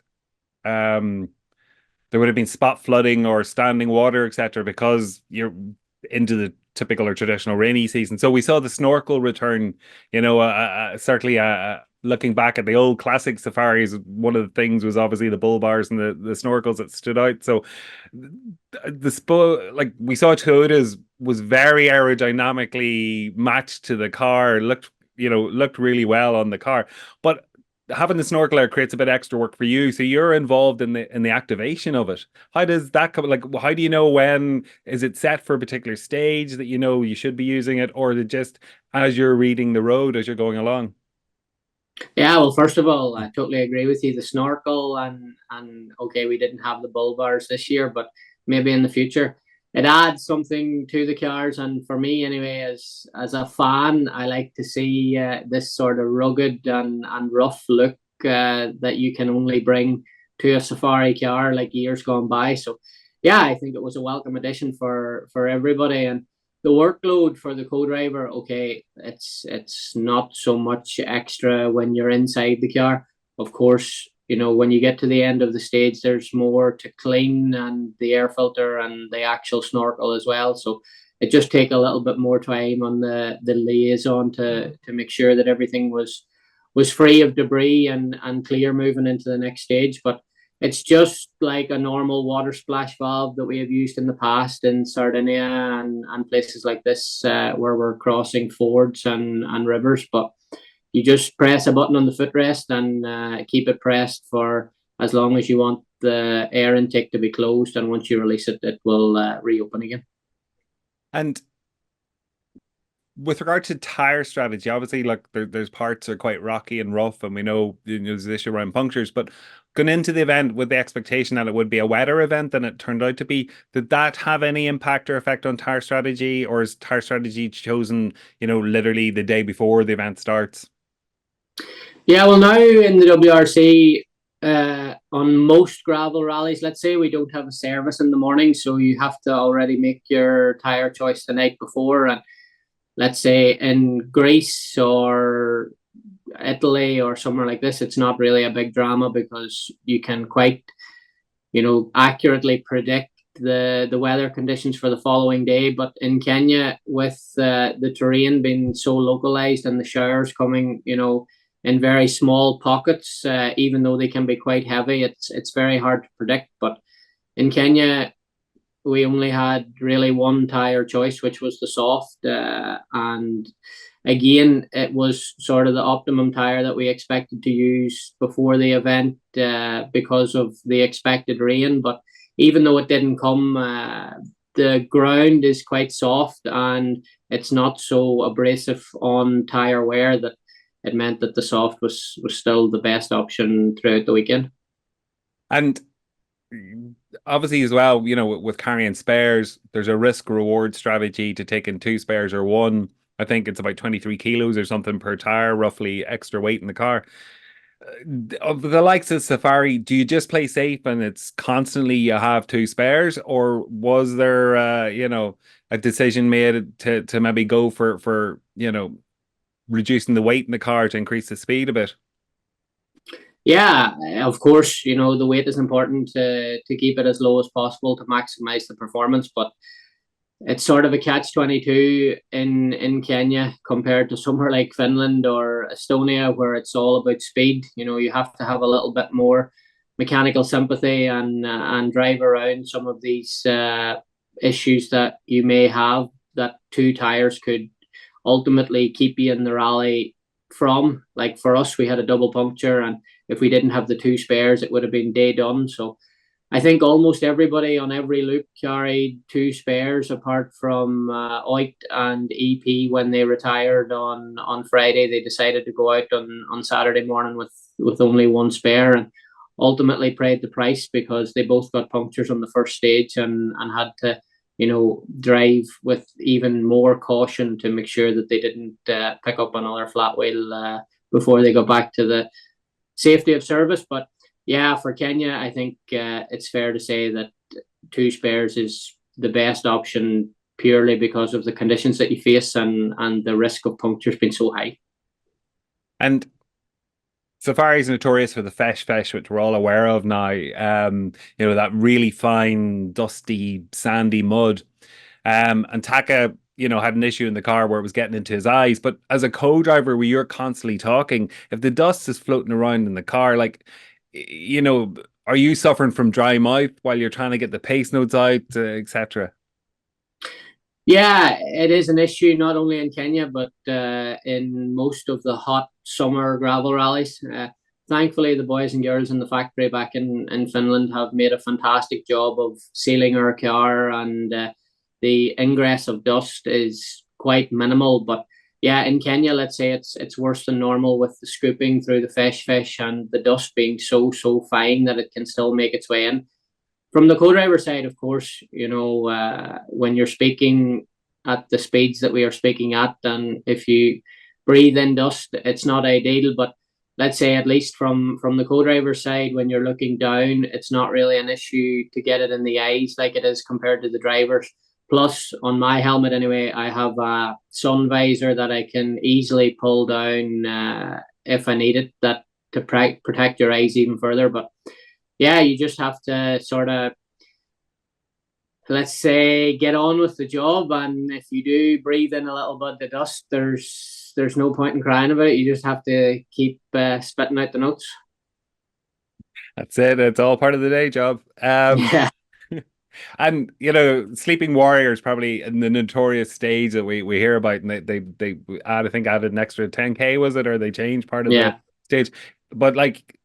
there would have been spot flooding or standing water, etc., because you're into the typical or traditional rainy season. So we saw the snorkel return. Certainly looking back at the old classic safaris, one of the things was obviously the bull bars and the snorkels that stood out. So like we saw Toyota's was very aerodynamically matched to the car, looked really well on the car. But having the snorkeler creates a bit extra work for you, so you're involved in the activation of it. How does that come? Like, how do you know when is it set for a particular stage that you should be using it, or is it just as you're reading the road as you're going along? Yeah, well, first of all, I totally agree with you. The snorkel and okay, we didn't have the bull bars this year, but maybe in the future it adds something to the cars. And for me, anyway, as a fan, I like to see this sort of rugged and rough look that you can only bring to a safari car like years gone by. So yeah, I think it was a welcome addition for everybody. And the workload for the co-driver, okay, it's not so much extra when you're inside the car. Of course, when you get to the end of the stage, there's more to clean, and the air filter and the actual snorkel as well. So it just take a little bit more time on the liaison to make sure that everything was free of debris and clear moving into the next stage. But it's just like a normal water splash valve that we have used in the past in Sardinia and places like this where we're crossing fords and rivers. But you just press a button on the footrest and keep it pressed for as long as you want the air intake to be closed. And once you release it, it will reopen again. And with regard to tire strategy, obviously, like there's parts that are quite rocky and rough, and we know there's an issue around punctures. But going into the event with the expectation that it would be a wetter event than it turned out to be, did that have any impact or effect on tire strategy, or is tire strategy chosen, literally the day before the event starts? Yeah, well, now in the WRC, on most gravel rallies, let's say, we don't have a service in the morning, so you have to already make your tire choice the night before. And let's say in Greece or Italy or somewhere like this, it's not really a big drama because you can quite, accurately predict the weather conditions for the following day. But in Kenya, with the terrain being so localized and the showers coming, in very small pockets, even though they can be quite heavy, it's very hard to predict. But in Kenya, we only had really one tire choice, which was the soft, and again, it was sort of the optimum tire that we expected to use before the event because of the expected rain. But even though it didn't come, the ground is quite soft and it's not so abrasive on tire wear that it meant that the soft was still the best option throughout the weekend. And obviously as well, with carrying spares, there's a risk reward strategy to taking two spares or one. I think it's about 23 kilos or something per tire, roughly extra weight in the car. Of the likes of Safari, do you just play safe and it's constantly you have two spares, or was there, a decision made to maybe go for reducing the weight in the car to increase the speed a bit? Yeah, of course, the weight is important to keep it as low as possible to maximize the performance, but it's sort of a catch-22 in Kenya compared to somewhere like Finland or Estonia, where it's all about speed. You have to have a little bit more mechanical sympathy and drive around some of these issues that you may have, that two tires could ultimately keep you in the rally from. Like for us, we had a double puncture, and if we didn't have the two spares, it would have been day done. So I think almost everybody on every loop carried two spares, apart from Oit and EP. When they retired on Friday, they decided to go out on Saturday morning with only one spare, and ultimately paid the price because they both got punctures on the first stage and had to drive with even more caution to make sure that they didn't pick up another flat wheel before they got back to the safety of service. But yeah, for Kenya, I think it's fair to say that two spares is the best option, purely because of the conditions that you face and the risk of punctures being so high. And Safari is notorious for the fesh, which we're all aware of now. That really fine, dusty, sandy mud. And Taka, had an issue in the car where it was getting into his eyes. But as a co-driver, where you're constantly talking, if the dust is floating around in the car, are you suffering from dry mouth while you're trying to get the pace notes out, etc.? Yeah, it is an issue not only in Kenya, but in most of the hot summer gravel rallies. Thankfully, the boys and girls in the factory back in Finland have made a fantastic job of sealing our car, and the ingress of dust is quite minimal. But yeah, in Kenya, let's say it's worse than normal, with the scooping through the fesh and the dust being so fine that it can still make its way in. From the co-driver side, of course, when you're speaking at the speeds that we are speaking at, and if you breathe in dust, it's not ideal. But let's say, at least from the co-driver side, when you're looking down, it's not really an issue to get it in the eyes like it is compared to the drivers. Plus, on my helmet anyway, I have a sun visor that I can easily pull down if I need it, that to protect your eyes even further. But yeah, you just have to sort of, let's say, get on with the job. And if you do breathe in a little bit of the dust, there's no point in crying about it. You just have to keep spitting out the notes. That's it. It's all part of the day job. Yeah. And Sleeping Warrior is probably in the notorious stage that we hear about, and they added an extra 10K, was it, or they changed part of the stage. But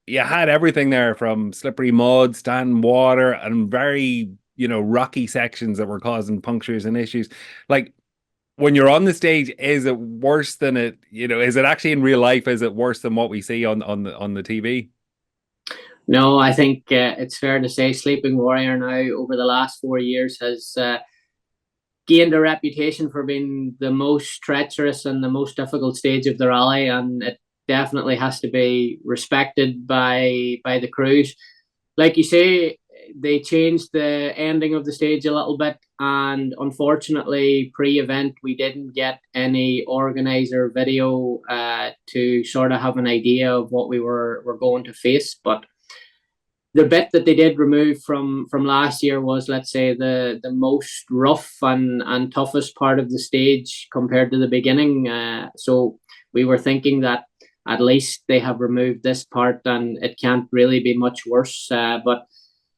you had everything there, from slippery mud, standing water, and very rocky sections that were causing punctures and issues. When you're on the stage, is it worse than it? Is it actually in real life? Is it worse than what we see on the TV? No, I think it's fair to say Sleeping Warrior now, over the last 4 years, has gained a reputation for being the most treacherous and the most difficult stage of the rally, and it definitely has to be respected by the crews. Like you say, they changed the ending of the stage a little bit, and unfortunately, pre-event, we didn't get any organizer video to sort of have an idea of what we were going to face. But the bit that they did remove from last year was, let's say, the most rough and toughest part of the stage compared to the beginning. So we were thinking that at least they have removed this part and it can't really be much worse. But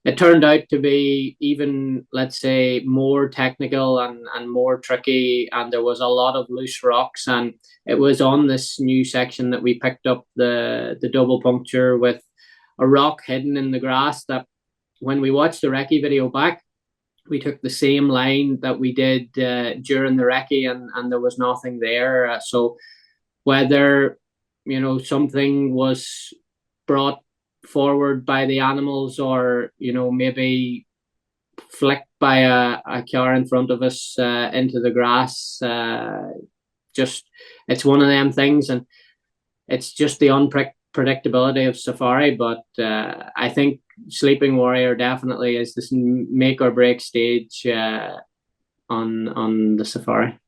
it turned out to be even, let's say, more technical and more tricky, and there was a lot of loose rocks. And it was on this new section that we picked up the double puncture with a rock hidden in the grass, that when we watched the recce video back, we took the same line that we did during the recce, and there was nothing there. So whether something was brought forward by the animals, or maybe flicked by a car in front of us into the grass. Just it's one of them things, and it's just the unpredictability of Safari. But I think Sleeping Warrior definitely is this make or break stage on the Safari.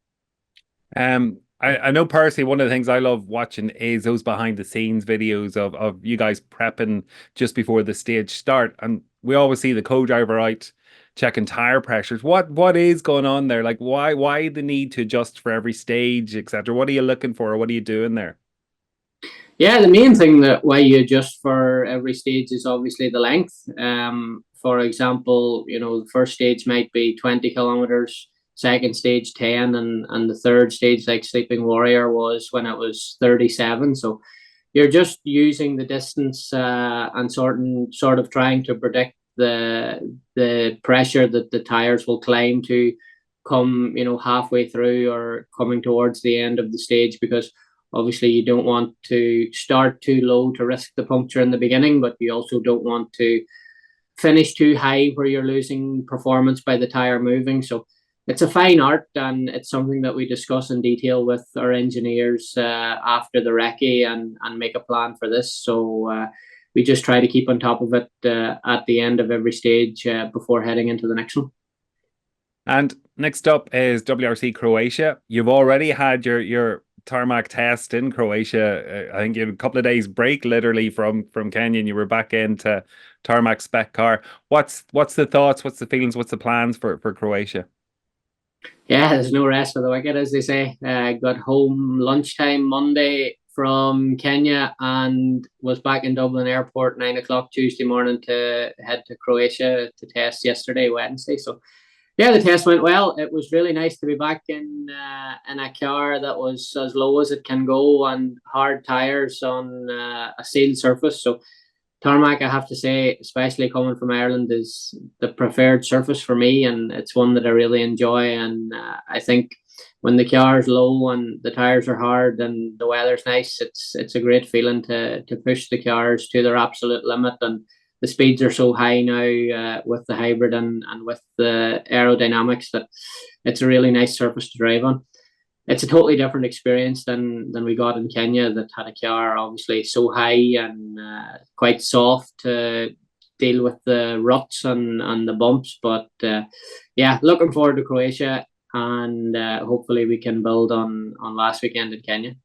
I know personally one of the things I love watching is those behind the scenes videos of you guys prepping just before the stage start, and we always see the co-driver out checking tire pressures. What is going on there? Like why the need to adjust for every stage, etc.? What are you looking for? What are you doing there? Yeah, the main thing that why you adjust for every stage is obviously the length. For example, the first stage might be 20 kilometers, second stage 10, and the third stage, like Sleeping Warrior, was when it was 37. So you're just using the distance and sort of trying to predict the pressure that the tires will climb to come halfway through or coming towards the end of the stage, because obviously you don't want to start too low to risk the puncture in the beginning, but you also don't want to finish too high where you're losing performance by the tire moving. So it's a fine art, and it's something that we discuss in detail with our engineers after the recce and make a plan for this. So we just try to keep on top of it at the end of every stage before heading into the next one. And next up is WRC Croatia. You've already had your tarmac test in Croatia. I think you had a couple of days break literally from Kenya, and you were back into tarmac spec car. What's the thoughts? What's the feelings? What's the plans for Croatia? Yeah, there's no rest for the wicked, as they say. Got home lunchtime Monday from Kenya and was back in Dublin Airport 9 o'clock Tuesday morning to head to Croatia to test yesterday, Wednesday. So yeah, the test went well. It was really nice to be back in a car that was as low as it can go and hard tires on a sealed surface. So tarmac, I have to say, especially coming from Ireland, is the preferred surface for me, and it's one that I really enjoy. And I think when the car is low and the tires are hard and the weather's nice, it's a great feeling to push the cars to their absolute limit. And the speeds are so high now with the hybrid and with the aerodynamics that it's a really nice surface to drive on. It's a totally different experience than we got in Kenya, that had a car obviously so high and quite soft to deal with the ruts and the bumps. But yeah, looking forward to Croatia, and hopefully we can build on last weekend in Kenya.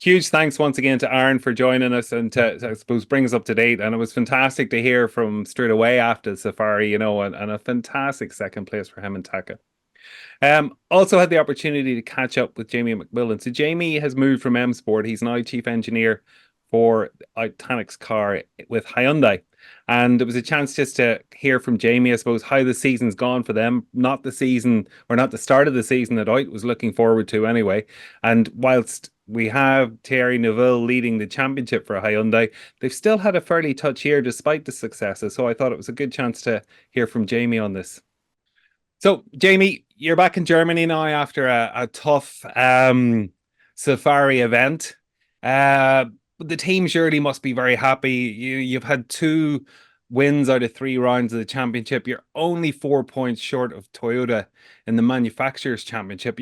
Huge thanks once again to Aaron for joining us and to I suppose bring us up to date. And it was fantastic to hear from straight away after the Safari, and a fantastic second place for him and Taka. Also had the opportunity to catch up with Jamie McMillan. So Jamie has moved from M Sport. He's now chief engineer for Itanic's car with Hyundai. And it was a chance just to hear from Jamie, I suppose, how the season's gone for them. Not the season, or not the start of the season that I was looking forward to anyway. And whilst we have Thierry Neuville leading the championship for Hyundai, they've still had a fairly tough year despite the successes. So I thought it was a good chance to hear from Jamie on this. So, Jamie, you're back in Germany now after a tough Safari event. The team surely must be very happy. You've had 2 wins out of 3 rounds of the championship. You're only 4 points short of Toyota in the Manufacturers' Championship.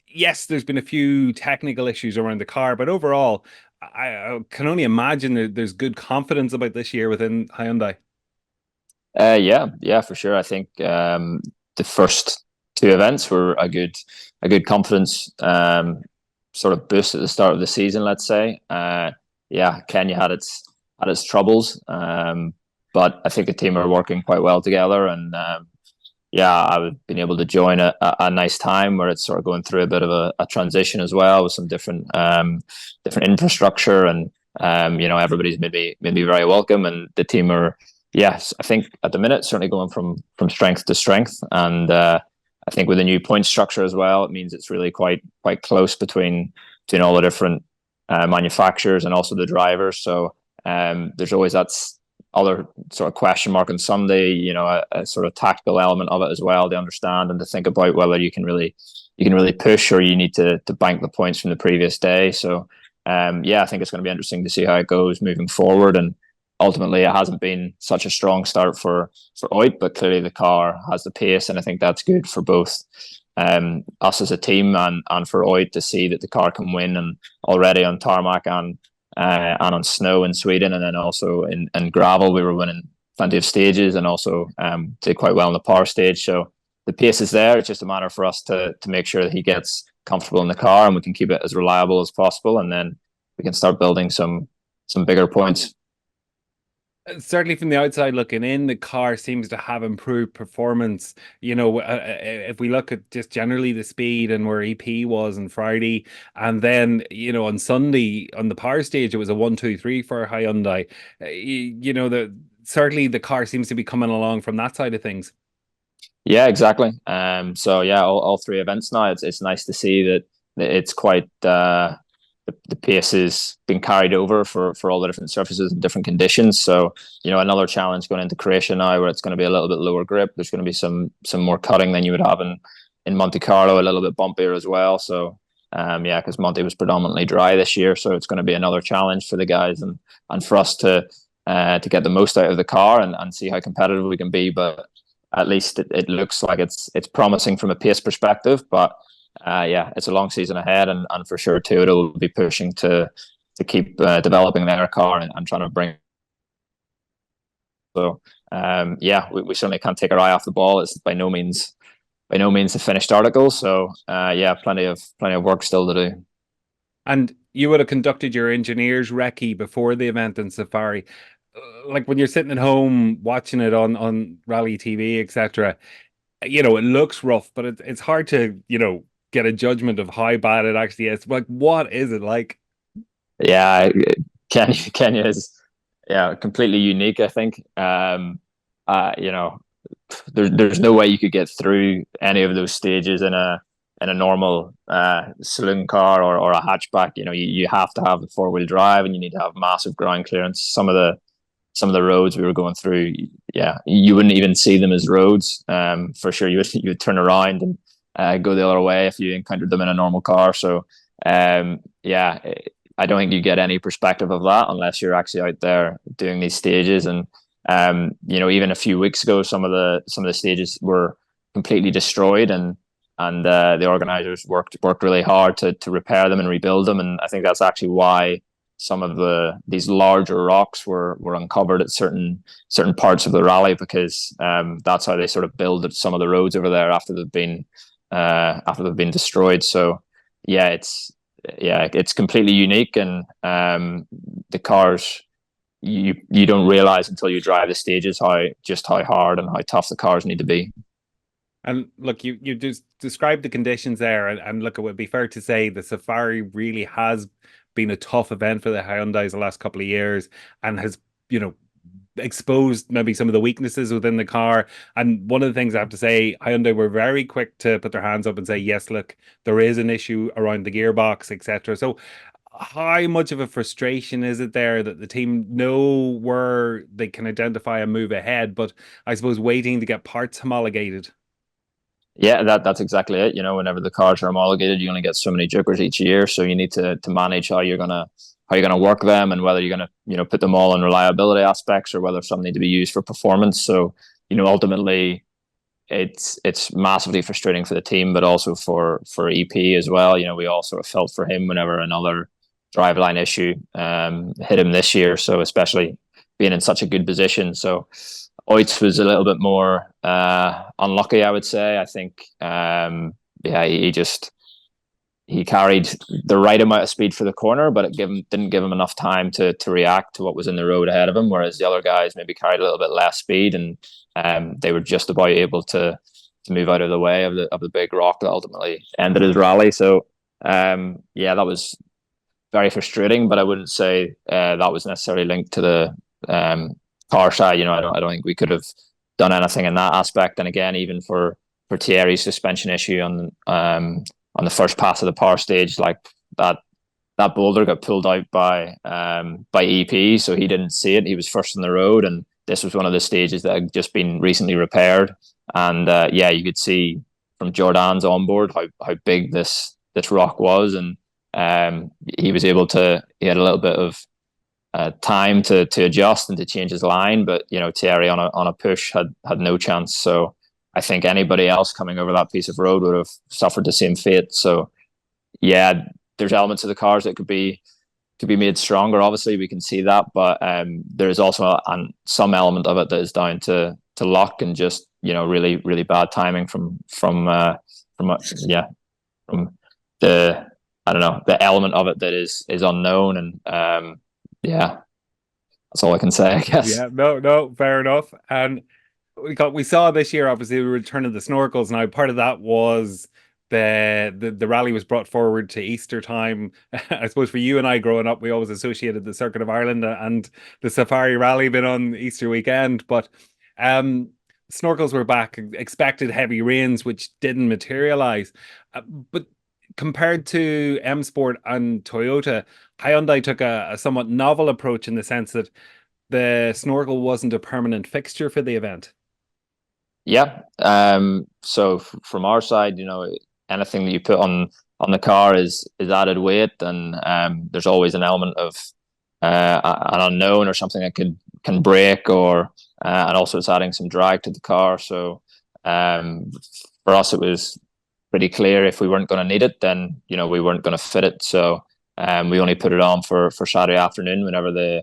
Yes, there's been a few technical issues around the car, but overall, I can only imagine that there's good confidence about this year within Hyundai. Yeah, for sure. I think the first 2 events were a good confidence sort of boost at the start of the season, let's say. Kenya had its troubles, but I think the team are working quite well together, and I've been able to join a nice time where it's sort of going through a bit of a transition as well, with some different infrastructure, and everybody's maybe very welcome, and the team are. Yes, I think at the minute certainly going from strength to strength, and I think with the new point structure as well, it means it's really quite close between all the different manufacturers and also the drivers. So there's always that other sort of question mark on Sunday, a sort of tactical element of it as well to understand and to think about whether you can really push, or you need to bank the points from the previous day. So I think it's going to be interesting to see how it goes moving forward. And ultimately it hasn't been such a strong start for Oit, but clearly the car has the pace, and I think that's good for both us as a team and for Oit to see that the car can win, and already on tarmac and on snow in Sweden, and then also in gravel we were winning plenty of stages, and also did quite well in the power stage. So the pace is there. It's just a matter for us to make sure that he gets comfortable in the car and we can keep it as reliable as possible, and then we can start building some bigger points. Certainly from the outside looking in, the car seems to have improved performance. If we look at just generally the speed and where EP was on Friday, and then, on Sunday on the power stage, it was a 1-2-3 for Hyundai. Certainly the car seems to be coming along from that side of things. Yeah, exactly. So yeah, all three events now, it's nice to see that it's quite the pace has been carried over for all the different surfaces and different conditions. So, another challenge going into Croatia now, where it's going to be a little bit lower grip. There's going to be some more cutting than you would have in Monte Carlo, a little bit bumpier as well. So, because Monte was predominantly dry this year, so it's going to be another challenge for the guys and for us to get the most out of the car and see how competitive we can be. But at least it looks like it's promising from a pace perspective. But it's a long season ahead, and for sure Toyota will be pushing to keep developing their car and trying to bring. So we certainly can't take our eye off the ball. It's by no means a finished article. So plenty of work still to do. And you would have conducted your engineers recce before the event in Safari. Like when you're sitting at home watching it on Rally TV, etc. It looks rough, but it's hard to get a judgment of how bad it actually is. Like, what is it like? Yeah, Kenya is completely unique, I think. There's no way you could get through any of those stages in a normal saloon car or a hatchback. You have to have the 4-wheel drive, and you need to have massive ground clearance. Some of the roads we were going through, you wouldn't even see them as roads. For sure, you would turn around and go the other way if you encountered them in a normal car. So I don't think you get any perspective of that unless you're actually out there doing these stages. And even a few weeks ago, some of the stages were completely destroyed, and the organizers worked really hard to repair them and rebuild them. And I think that's actually why some of these larger rocks were uncovered at certain parts of the rally, because that's how they sort of build some of the roads over there after they've been destroyed. So it's completely unique, and the cars, you don't realize until you drive the stages how hard and how tough the cars need to be. And look, you just described the conditions there, and look, it would be fair to say the Safari really has been a tough event for the Hyundais the last couple of years, and has exposed maybe some of the weaknesses within the car. And one of the things I have to say, Hyundai were very quick to put their hands up and say, yes, look, there is an issue around the gearbox, etc. So how much of a frustration is it there that the team know where they can identify a move ahead, but I suppose waiting to get parts homologated? Yeah, that's exactly it. Whenever the cars are homologated, you only get so many jokers each year, so you need to manage how you're gonna work them, and whether you're gonna put them all in reliability aspects or whether some need to be used for performance. So ultimately it's massively frustrating for the team, but also for EP as well. We all sort of felt for him whenever another driveline issue hit him this year, so especially being in such a good position. So Oitz was a little bit more unlucky, I would say. I think he carried the right amount of speed for the corner, but it didn't give him enough time to react to what was in the road ahead of him, whereas the other guys maybe carried a little bit less speed, and they were just about able to move out of the way of the big rock that ultimately ended his rally. So that was very frustrating, but I wouldn't say that was necessarily linked to the car side. I don't think we could have done anything in that aspect. And again, even for Thierry's suspension issue on the first pass of the power stage, like that boulder got pulled out by EP, so he didn't see it. He was first on the road, and this was one of the stages that had just been recently repaired. And you could see from Jordan's onboard how big this rock was, and he was able to. He had a little bit of time to adjust and to change his line, but Thierry on a push had no chance. So I think anybody else coming over that piece of road would have suffered the same fate. So yeah, there's elements of the cars that could be made stronger. Obviously, we can see that, but there is also some element of it that is down to luck and just really really bad timing from the I don't know, the element of it that is unknown, and yeah, that's all I can say, I guess. Yeah, no, fair enough. And we saw this year, obviously, the return of the snorkels. Now, part of that was the rally was brought forward to Easter time. I suppose for you and I growing up, we always associated the Circuit of Ireland and the Safari Rally being on Easter weekend, but snorkels were back. Expected heavy rains, which didn't materialize, but compared to M Sport and Toyota, Hyundai took a somewhat novel approach in the sense that the snorkel wasn't a permanent fixture for the event. Yeah. So from our side, anything that you put on the car is added weight, and there's always an element of an unknown or something that can break, or and also it's adding some drag to the car. So for us, it was pretty clear if we weren't going to need it, then we weren't going to fit it. So we only put it on for Saturday afternoon whenever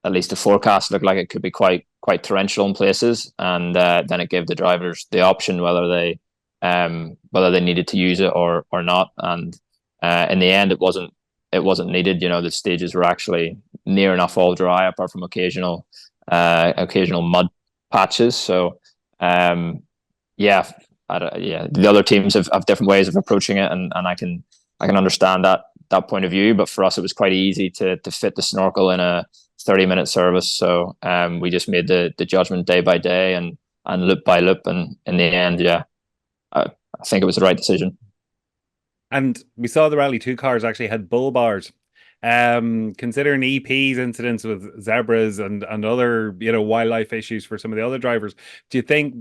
at least the forecast looked like it could be quite torrential in places, and then it gave the drivers the option whether they needed to use it or not. And in the end, it wasn't needed. The stages were actually near enough all dry, apart from occasional mud patches. So yeah, the other teams have different ways of approaching it, and I can understand that point of view. But for us, it was quite easy to fit the snorkel in a 30-minute service. So we just made the judgment day by day and loop by loop, and in the end, yeah, I think it was the right decision. And we saw the Rally 2 cars actually had bull bars. Considering EP's incidents with zebras and other wildlife issues for some of the other drivers, do you think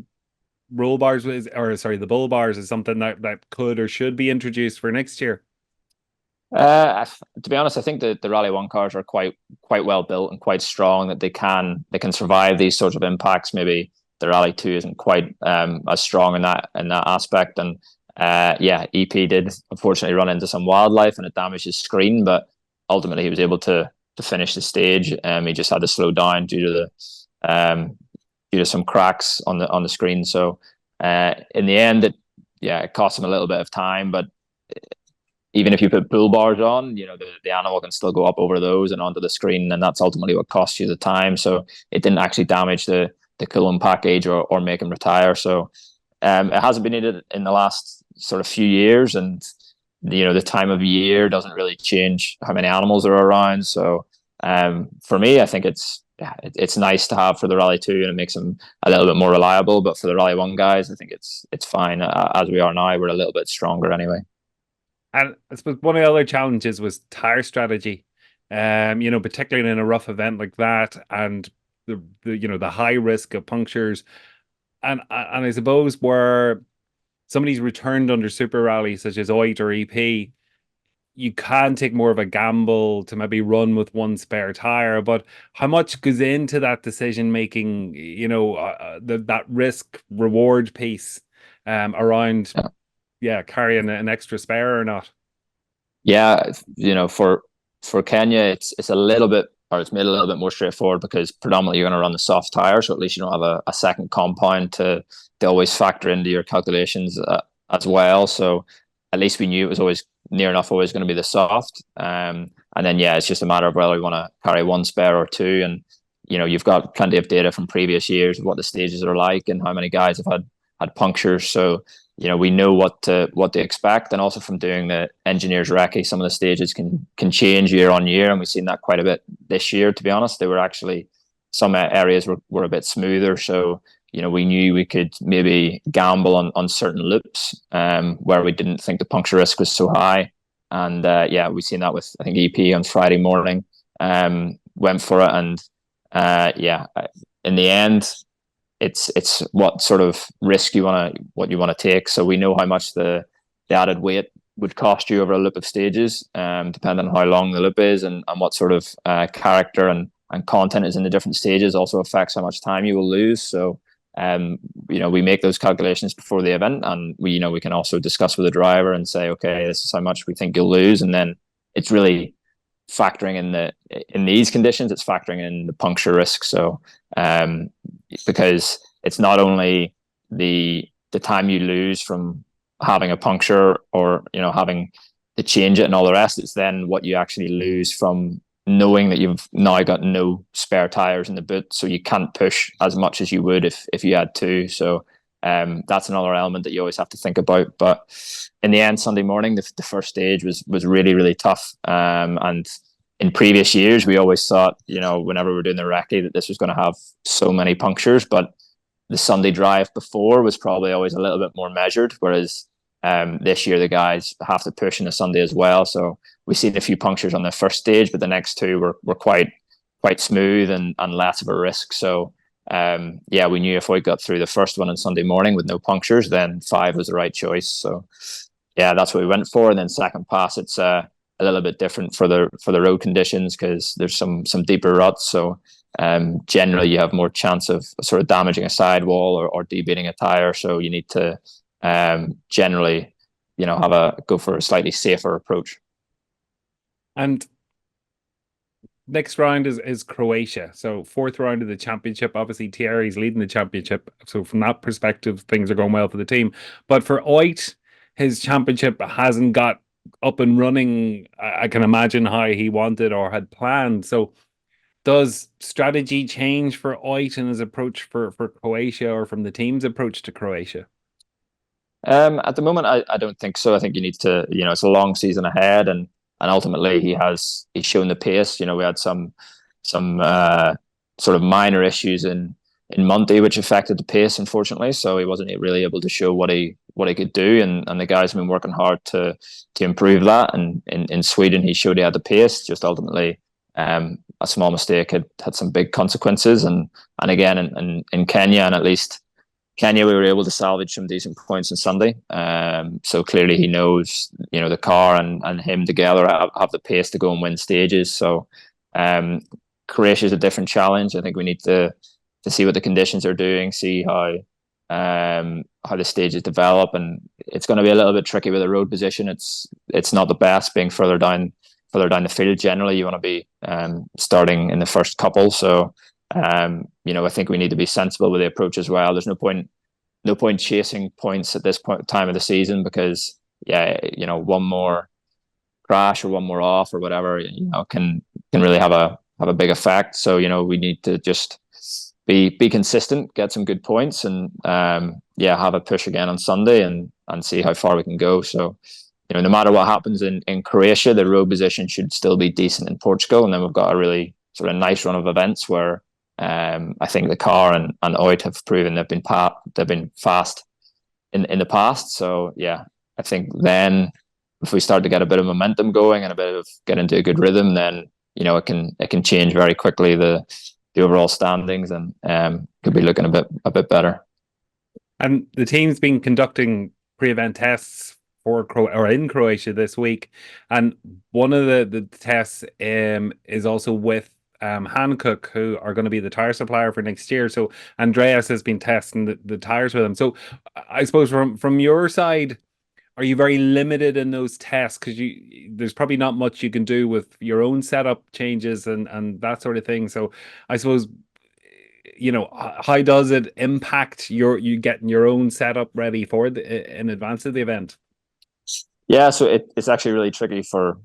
the bull bars is something that could or should be introduced for next year? To be honest, I think the Rally 1 cars are quite well built and quite strong, that they can survive these sorts of impacts. Maybe the Rally 2 isn't quite as strong in that aspect. And EP did unfortunately run into some wildlife and it damaged his screen, but ultimately he was able to finish the stage. He just had to slow down due to some cracks on the screen. So in the end, it cost him a little bit of time, but even if you put bull bars on, the animal can still go up over those and onto the screen, and that's ultimately what costs you the time. So it didn't actually damage the cooling package or make him retire. So it hasn't been needed in the last sort of few years, and the time of year doesn't really change how many animals are around. So for me, I think it's nice to have for the Rally 2, and it makes them a little bit more reliable. But for the Rally 1 guys, I think it's fine. As we are now, we're a little bit stronger anyway. And I suppose one of the other challenges was tire strategy. Particularly in a rough event like that, and the high risk of punctures, and I suppose where somebody's returned under Super Rally such as OIT or EP, you can take more of a gamble to maybe run with one spare tire. But how much goes into that decision making? That risk reward piece around. Yeah, carrying an extra spare or not? Yeah, for Kenya, it's a little bit, or it's made a little bit more straightforward, because predominantly you're going to run the soft tire, so at least you don't have a second compound to always factor into your calculations as well. So at least we knew it was always near enough always going to be the soft, and then it's just a matter of whether we want to carry one spare or two. And you've got plenty of data from previous years of what the stages are like and how many guys have had punctures. So we know what to expect, and also from doing the engineers recce, some of the stages can change year on year, and we've seen that quite a bit this year. To be honest, they were actually, some areas were a bit smoother, so we knew we could maybe gamble on certain loops where we didn't think the puncture risk was so high. And we've seen that with, I think, EP on Friday morning went for it, and in the end, it's what sort of risk you want to take. So we know how much the added weight would cost you over a loop of stages, depending on how long the loop is and what sort of character and content is in the different stages, also affects how much time you will lose. So we make those calculations before the event, and we can also discuss with the driver and say, okay, this is how much we think you'll lose. And then it's really factoring in these conditions, it's factoring in the puncture risk. So because it's not only the time you lose from having a puncture or having to change it and all the rest, it's then what you actually lose from knowing that you've now got no spare tires in the boot, so you can't push as much as you would if you had to. So that's another element that you always have to think about. But in the end, Sunday morning, the first stage was really, really tough. And in previous years, we always thought, whenever we were doing the recce, that this was going to have so many punctures. But the Sunday drive before was probably always a little bit more measured, whereas this year the guys have to push in the Sunday as well. So we seen a few punctures on the first stage, but the next two were quite smooth and less of a risk. So we knew if we got through the first one on Sunday morning with no punctures, then 5 was the right choice. So that's what we went for. And then second pass, it's a little bit different for the road conditions because there's some deeper ruts. So generally you have more chance of sort of damaging a sidewall or debeating a tire. So you need to generally go for a slightly safer approach. And next round is Croatia. So 4th round of the championship. Obviously Thierry's leading the championship, so from that perspective things are going well for the team. But for Oit, his championship hasn't got up and running, I can imagine, how he wanted or had planned. So does strategy change for Oit and his approach for Croatia, or from the team's approach to Croatia? At the moment, I don't think so. I think you need to, it's a long season ahead, and ultimately he's shown the pace. We had some sort of minor issues in Monty which affected the pace, unfortunately. So he wasn't really able to show what he could do, and the guys have been working hard to improve that. And in Sweden, he showed he had the pace. Just ultimately, a small mistake had some big consequences. And again in Kenya, and at least Kenya, we were able to salvage some decent points on Sunday. So clearly he knows, the car and him together have the pace to go and win stages. So Croatia is a different challenge. I think we need to see what the conditions are doing, see how the stages develop, and it's going to be a little bit tricky with the road position. It's not the best being further down the field. Generally, you want to be starting in the first couple. So I think we need to be sensible with the approach as well. There's no point chasing points at this time of the season, because one more crash or one more off or whatever, can really have a big effect. So we need to just be consistent, get some good points, and have a push again on Sunday and see how far we can go. So no matter what happens in Croatia, the road position should still be decent in Portugal, and then we've got a really sort of nice run of events where I think the car and Oit have proven they've been fast in the past. So I think then if we start to get a bit of momentum going and a bit of get into a good rhythm, then it can change very quickly the overall standings, and could be looking a bit better. And the team's been conducting pre-event tests in Croatia this week, and one of the tests is also with Hankook, who are going to be the tire supplier for next year. So Andreas has been testing the tires with them. So I suppose from your side, are you very limited in those tests because there's probably not much you can do with your own setup changes and that sort of thing? So I suppose, how does it impact you getting your own setup ready in advance of the event? Yeah, so it's actually really tricky for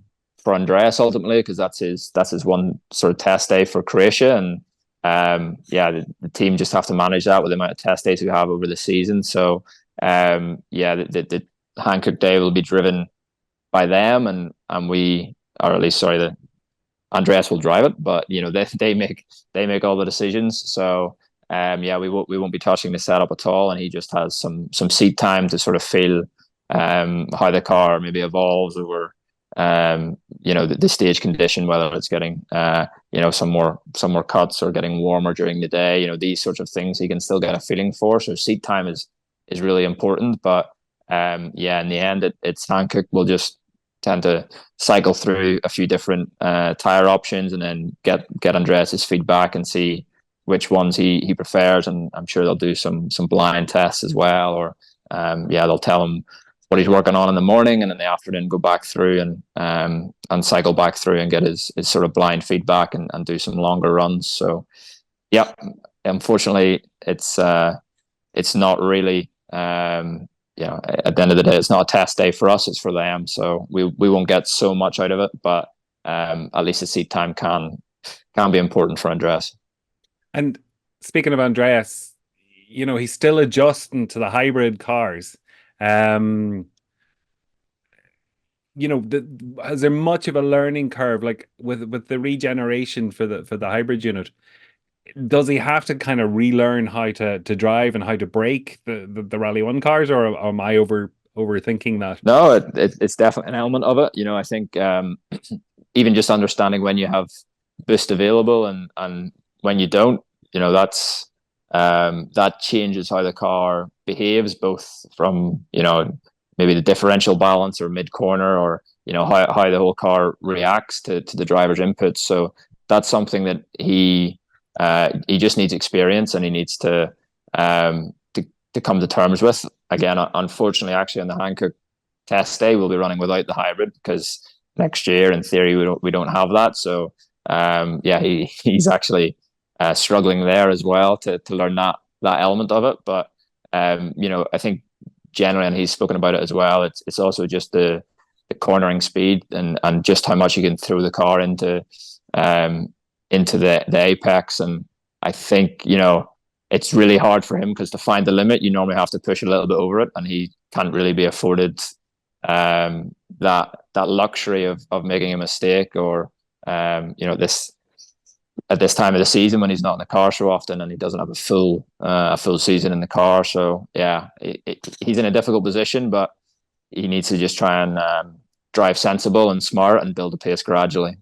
Andreas ultimately, because that's his one sort of test day for Croatia, and the team just have to manage that with the amount of test days we have over the season. So the Hankook day will be driven by them, and Andreas will drive it, but they make all the decisions. So we won't be touching the setup at all, and he just has some seat time to sort of feel how the car maybe evolves over the stage condition, whether it's getting some more cuts or getting warmer during the day. These sorts of things he can still get a feeling for. So seat time is really important, but yeah, in the end, it's Hankook will just tend to cycle through a few different tire options and then get Andreas's feedback and see which ones he prefers. And I'm sure they'll do some blind tests as well, or yeah, they'll tell him what he's working on in the morning, and in the afternoon go back through and cycle back through and get his sort of blind feedback and do some longer runs. So yeah, unfortunately, it's not really at the end of the day, it's not a test day for us, it's for them. So we won't get so much out of it, but at least the seat time can be important for Andreas. And speaking of Andreas, he's still adjusting to the hybrid cars. Is there much of a learning curve, like with the regeneration for the hybrid unit? Does he have to kind of relearn how to drive and how to brake the Rally 1 cars, or am I overthinking that? No, it's definitely an element of it. I think even just understanding when you have boost available and when you don't, that's that changes how the car behaves, both from maybe the differential balance or mid corner, or how the whole car reacts to the driver's inputs. So that's something that he just needs experience, and he needs to come to terms with. Again, unfortunately, actually on the Hankook test day, we'll be running without the hybrid because next year, in theory, we don't have that. So yeah, he's actually struggling there as well to learn that element of it. But I think generally, and he's spoken about it as well, it's also just the cornering speed and just how much you can throw the car into the apex. And I think it's really hard for him because to find the limit, you normally have to push a little bit over it, and he can't really be afforded that luxury of making a mistake, or at this time of the season when he's not in the car so often and he doesn't have a full season in the car. So yeah, he's in a difficult position, but he needs to just try and drive sensible and smart and build a pace gradually.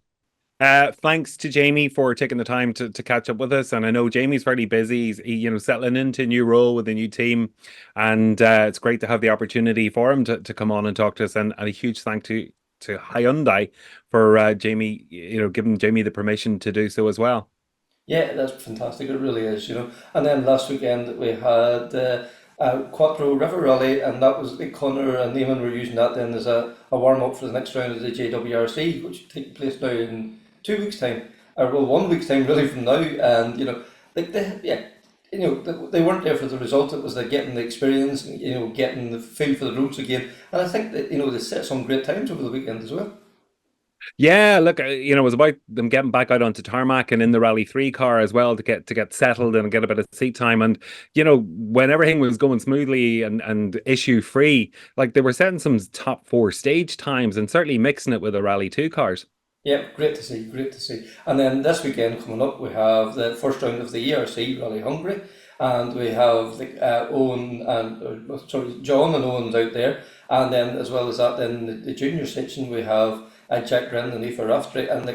Thanks to Jamie for taking the time to catch up with us. And I know Jamie's very busy. He's settling into a new role with a new team, and it's great to have the opportunity for him to come on and talk to us. And a huge thank to Hyundai for Jamie, giving Jamie the permission to do so as well. Yeah, that's fantastic. It really is, And then last weekend we had Quattro River Rally, and that was Connor and Eamon were using that then as a warm up for the next round of the JWRC, which will take place now in 2 weeks' time, or well, 1 week's time really from now. And they weren't there for the result. It was getting the experience, getting the feel for the roads again. And I think that they set some great times over the weekend as well. Yeah, look, it was about them getting back out onto tarmac and in the Rally 3 car as well to get settled and get a bit of seat time. And when everything was going smoothly and issue free, like they were setting some top 4 stage times and certainly mixing it with the Rally 2 cars. Yeah, great to see. And then this weekend coming up, we have the first round of the ERC Rally Hungary, and we have John and Owen's out there, and then as well as that, then the junior section we have Jack Brennan and Aoife Raftery, and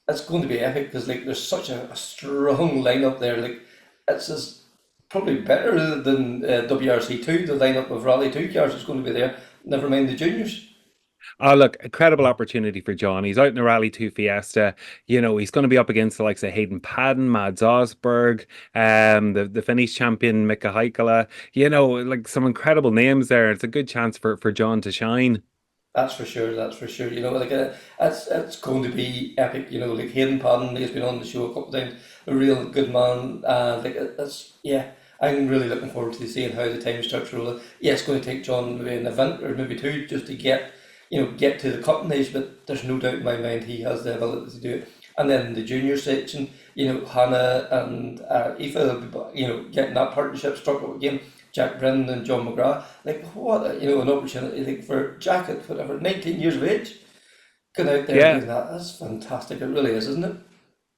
it's going to be epic because there's such a strong lineup there. It's probably better than WRC 2, the lineup of Rally 2 cars is going to be there. Never mind the juniors. Oh, look, incredible opportunity for John. He's out in the Rally 2 Fiesta. He's going to be up against the likes of Hayden Padden, Mads Osberg, the Finnish champion Mika Heikkila. Some incredible names there. It's a good chance for John to shine. That's for sure. It's going to be epic. Hayden Padden, he's been on the show a couple of times. A real good man. I'm really looking forward to seeing how the time starts rolling. Yeah, it's going to take John maybe an event or maybe 2 just to get to the cutting edge, but there's no doubt in my mind he has the ability to do it. And then the junior section, Hannah and Aoife will be, getting that partnership struck up again. Jack Brennan and John McGrath, what an opportunity for Jack at whatever 19 years of age, going out there and doing that. That's fantastic. It really is, isn't it?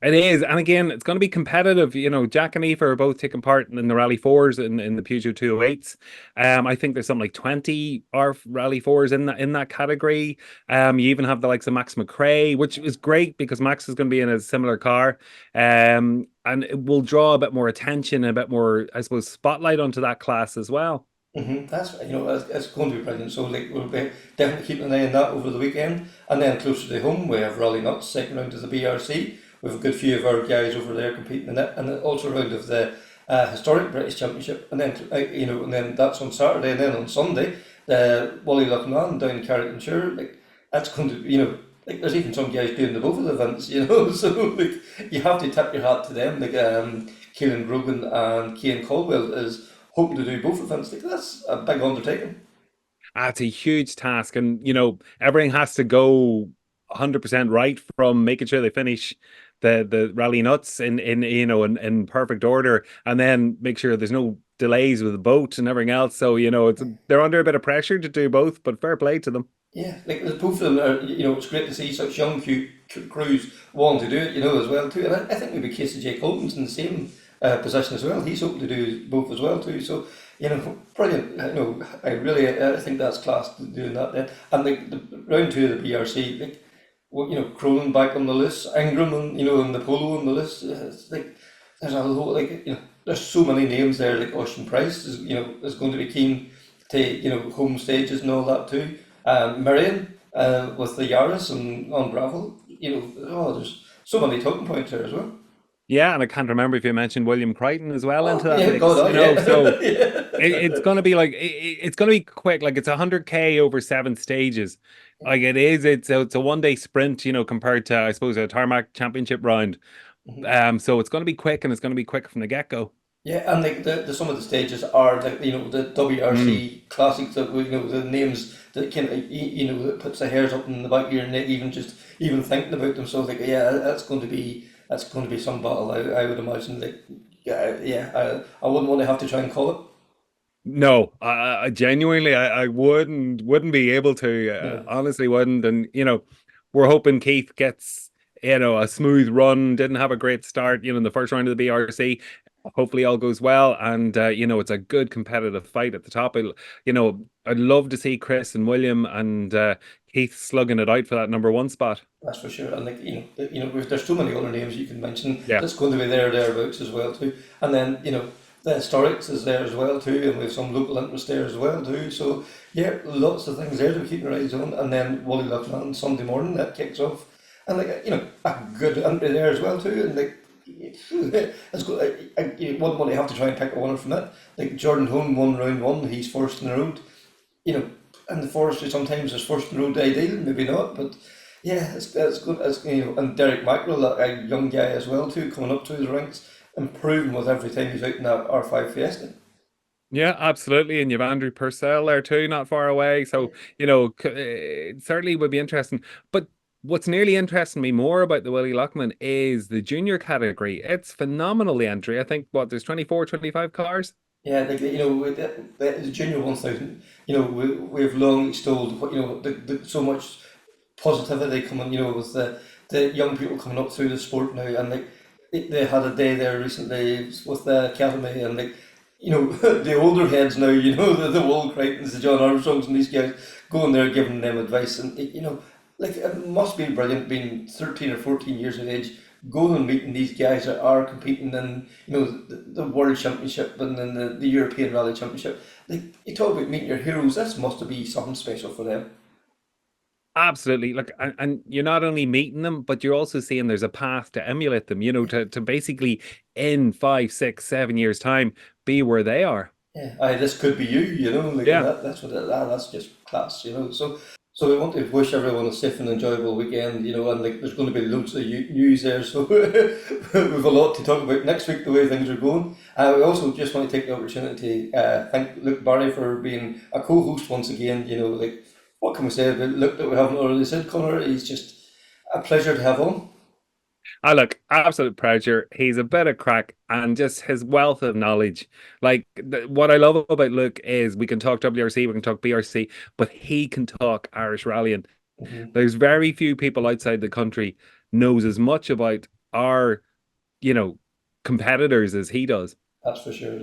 It is, and again, it's going to be competitive. Jack and Aoife are both taking part in the Rally 4s in the Peugeot 208s. I think there's something like 20 Rally 4s in that category. You even have the likes of Max McRae, which is great because Max is going to be in a similar car. And it will draw a bit more attention, a bit more, I suppose, spotlight onto that class as well. That's it's going to be brilliant. So like we'll be definitely keeping an eye on that over the weekend, and then closer to home we have RallyNuts second round of the BRC. We have a good few of our guys over there competing in it, and then also round of the historic British Championship, and then and then that's on Saturday, and then on Sunday the Willie Loughman down in Carrickshire. Like that's going to like there's even some guys doing the both of the events, so like you have to tip your hat to them. Like Keelan Grogan and Cian Caldwell is hoping to do both events. Like that's a big undertaking. It's a huge task, and everything has to go 100% right, from making sure they finish the rally nuts in perfect order, and then make sure there's no delays with the boat and everything else. So they're under a bit of pressure to do both, but fair play to them. Yeah, like both of them are. It's great to see such young crews wanting to do it. As well too. And I think maybe Casey J. Colton's in the same position as well. He's hoping to do both as well too. So brilliant. I think that's class doing that then. And the round two of the BRC, like Cronin back on the list, Ingram and the Polo on the list. It's like there's a whole there's so many names there. Like Ocean Price is going to be keen to home stages and all that too. Miriam with the Yaris and on gravel. There's so many talking points there as well. Yeah, and I can't remember if you mentioned William Crichton as well into that mix. So it's going to be it's going to be quick. Like it's 100K over 7 stages. Like it's a one-day sprint, compared to, I suppose, a tarmac championship round. So it's going to be quick, and it's going to be quick from the get-go. Yeah, and the some of the stages are the WRC classics that the names that can that puts the hairs up in the back of your neck even thinking about them. So that's going to be some battle. I would imagine. I wouldn't want to have to try and call it. No, I genuinely I wouldn't be able to. Honestly, wouldn't. And we're hoping Keith gets a smooth run. Didn't have a great start in the first round of the BRC. Hopefully all goes well, and it's a good competitive fight at the top. I'd love to see Chris and William and Keith slugging it out for that number 1 spot. That's for sure. And there's so many other names you can mention. Yeah. That's going to be thereabouts as well too. And then the historics is there as well too, and we have some local interest there as well too. So yeah, lots of things there to keep your eyes on. And then Willie Loughman Sunday morning that kicks off, and a good entry there as well too. And it's good. You wouldn't want to have to try and pick a winner from it. Like Jordan Hone won round 1, he's first in the road. And the forestry sometimes is first in the road ideal, maybe not, but yeah, it's good. And Derek Mackerel, a young guy as well too, coming up to his ranks, improving with every time he's out in that R5 Fiesta. Yeah, absolutely. And you've Andrew Purcell there too, not far away. So, it certainly would be interesting. But what's nearly interesting me more about the Willie Loughman is the junior category. It's phenomenal, the entry. I think, there's 24, 25 cars? Yeah, the junior 1000, we've long extolled, so much positivity coming, with the young people coming up through the sport now, and they had a day there recently with the academy, and the older heads now, the Will Crichtons, the John Armstrongs, and these guys going there giving them advice, and it must be brilliant being 13 or 14 years of age, going and meeting these guys that are competing in the World Championship and then the European Rally Championship. You talk about meeting your heroes, this must be something special for them. Absolutely. And you're not only meeting them, but you're also seeing there's a path to emulate them, to basically in 5, 6, 7 years time be where they are. Yeah, this could be you, that's that's just class, So we want to wish everyone a safe and enjoyable weekend, and there's going to be loads of news there, so we've a lot to talk about next week, the way things are going. We also just want to take the opportunity to thank Luke Barry for being a co-host once again. What can we say about Luke that we haven't already said, Conor? He's just a pleasure to have on. Look, absolute pleasure. He's a bit of crack, and just his wealth of knowledge. What I love about Luke is we can talk WRC, we can talk BRC, but he can talk Irish rallying. There's very few people outside the country knows as much about our, competitors as he does. That's for sure.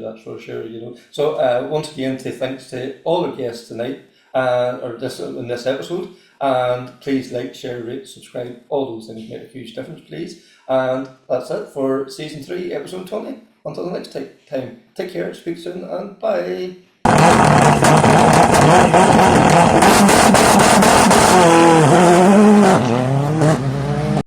So once again, thanks to all our guests tonight, in this episode. And please like, share, rate, subscribe. All those things make a huge difference, please. And that's it for Season 3, Episode 20. Until the next time, take care, speak soon, and bye.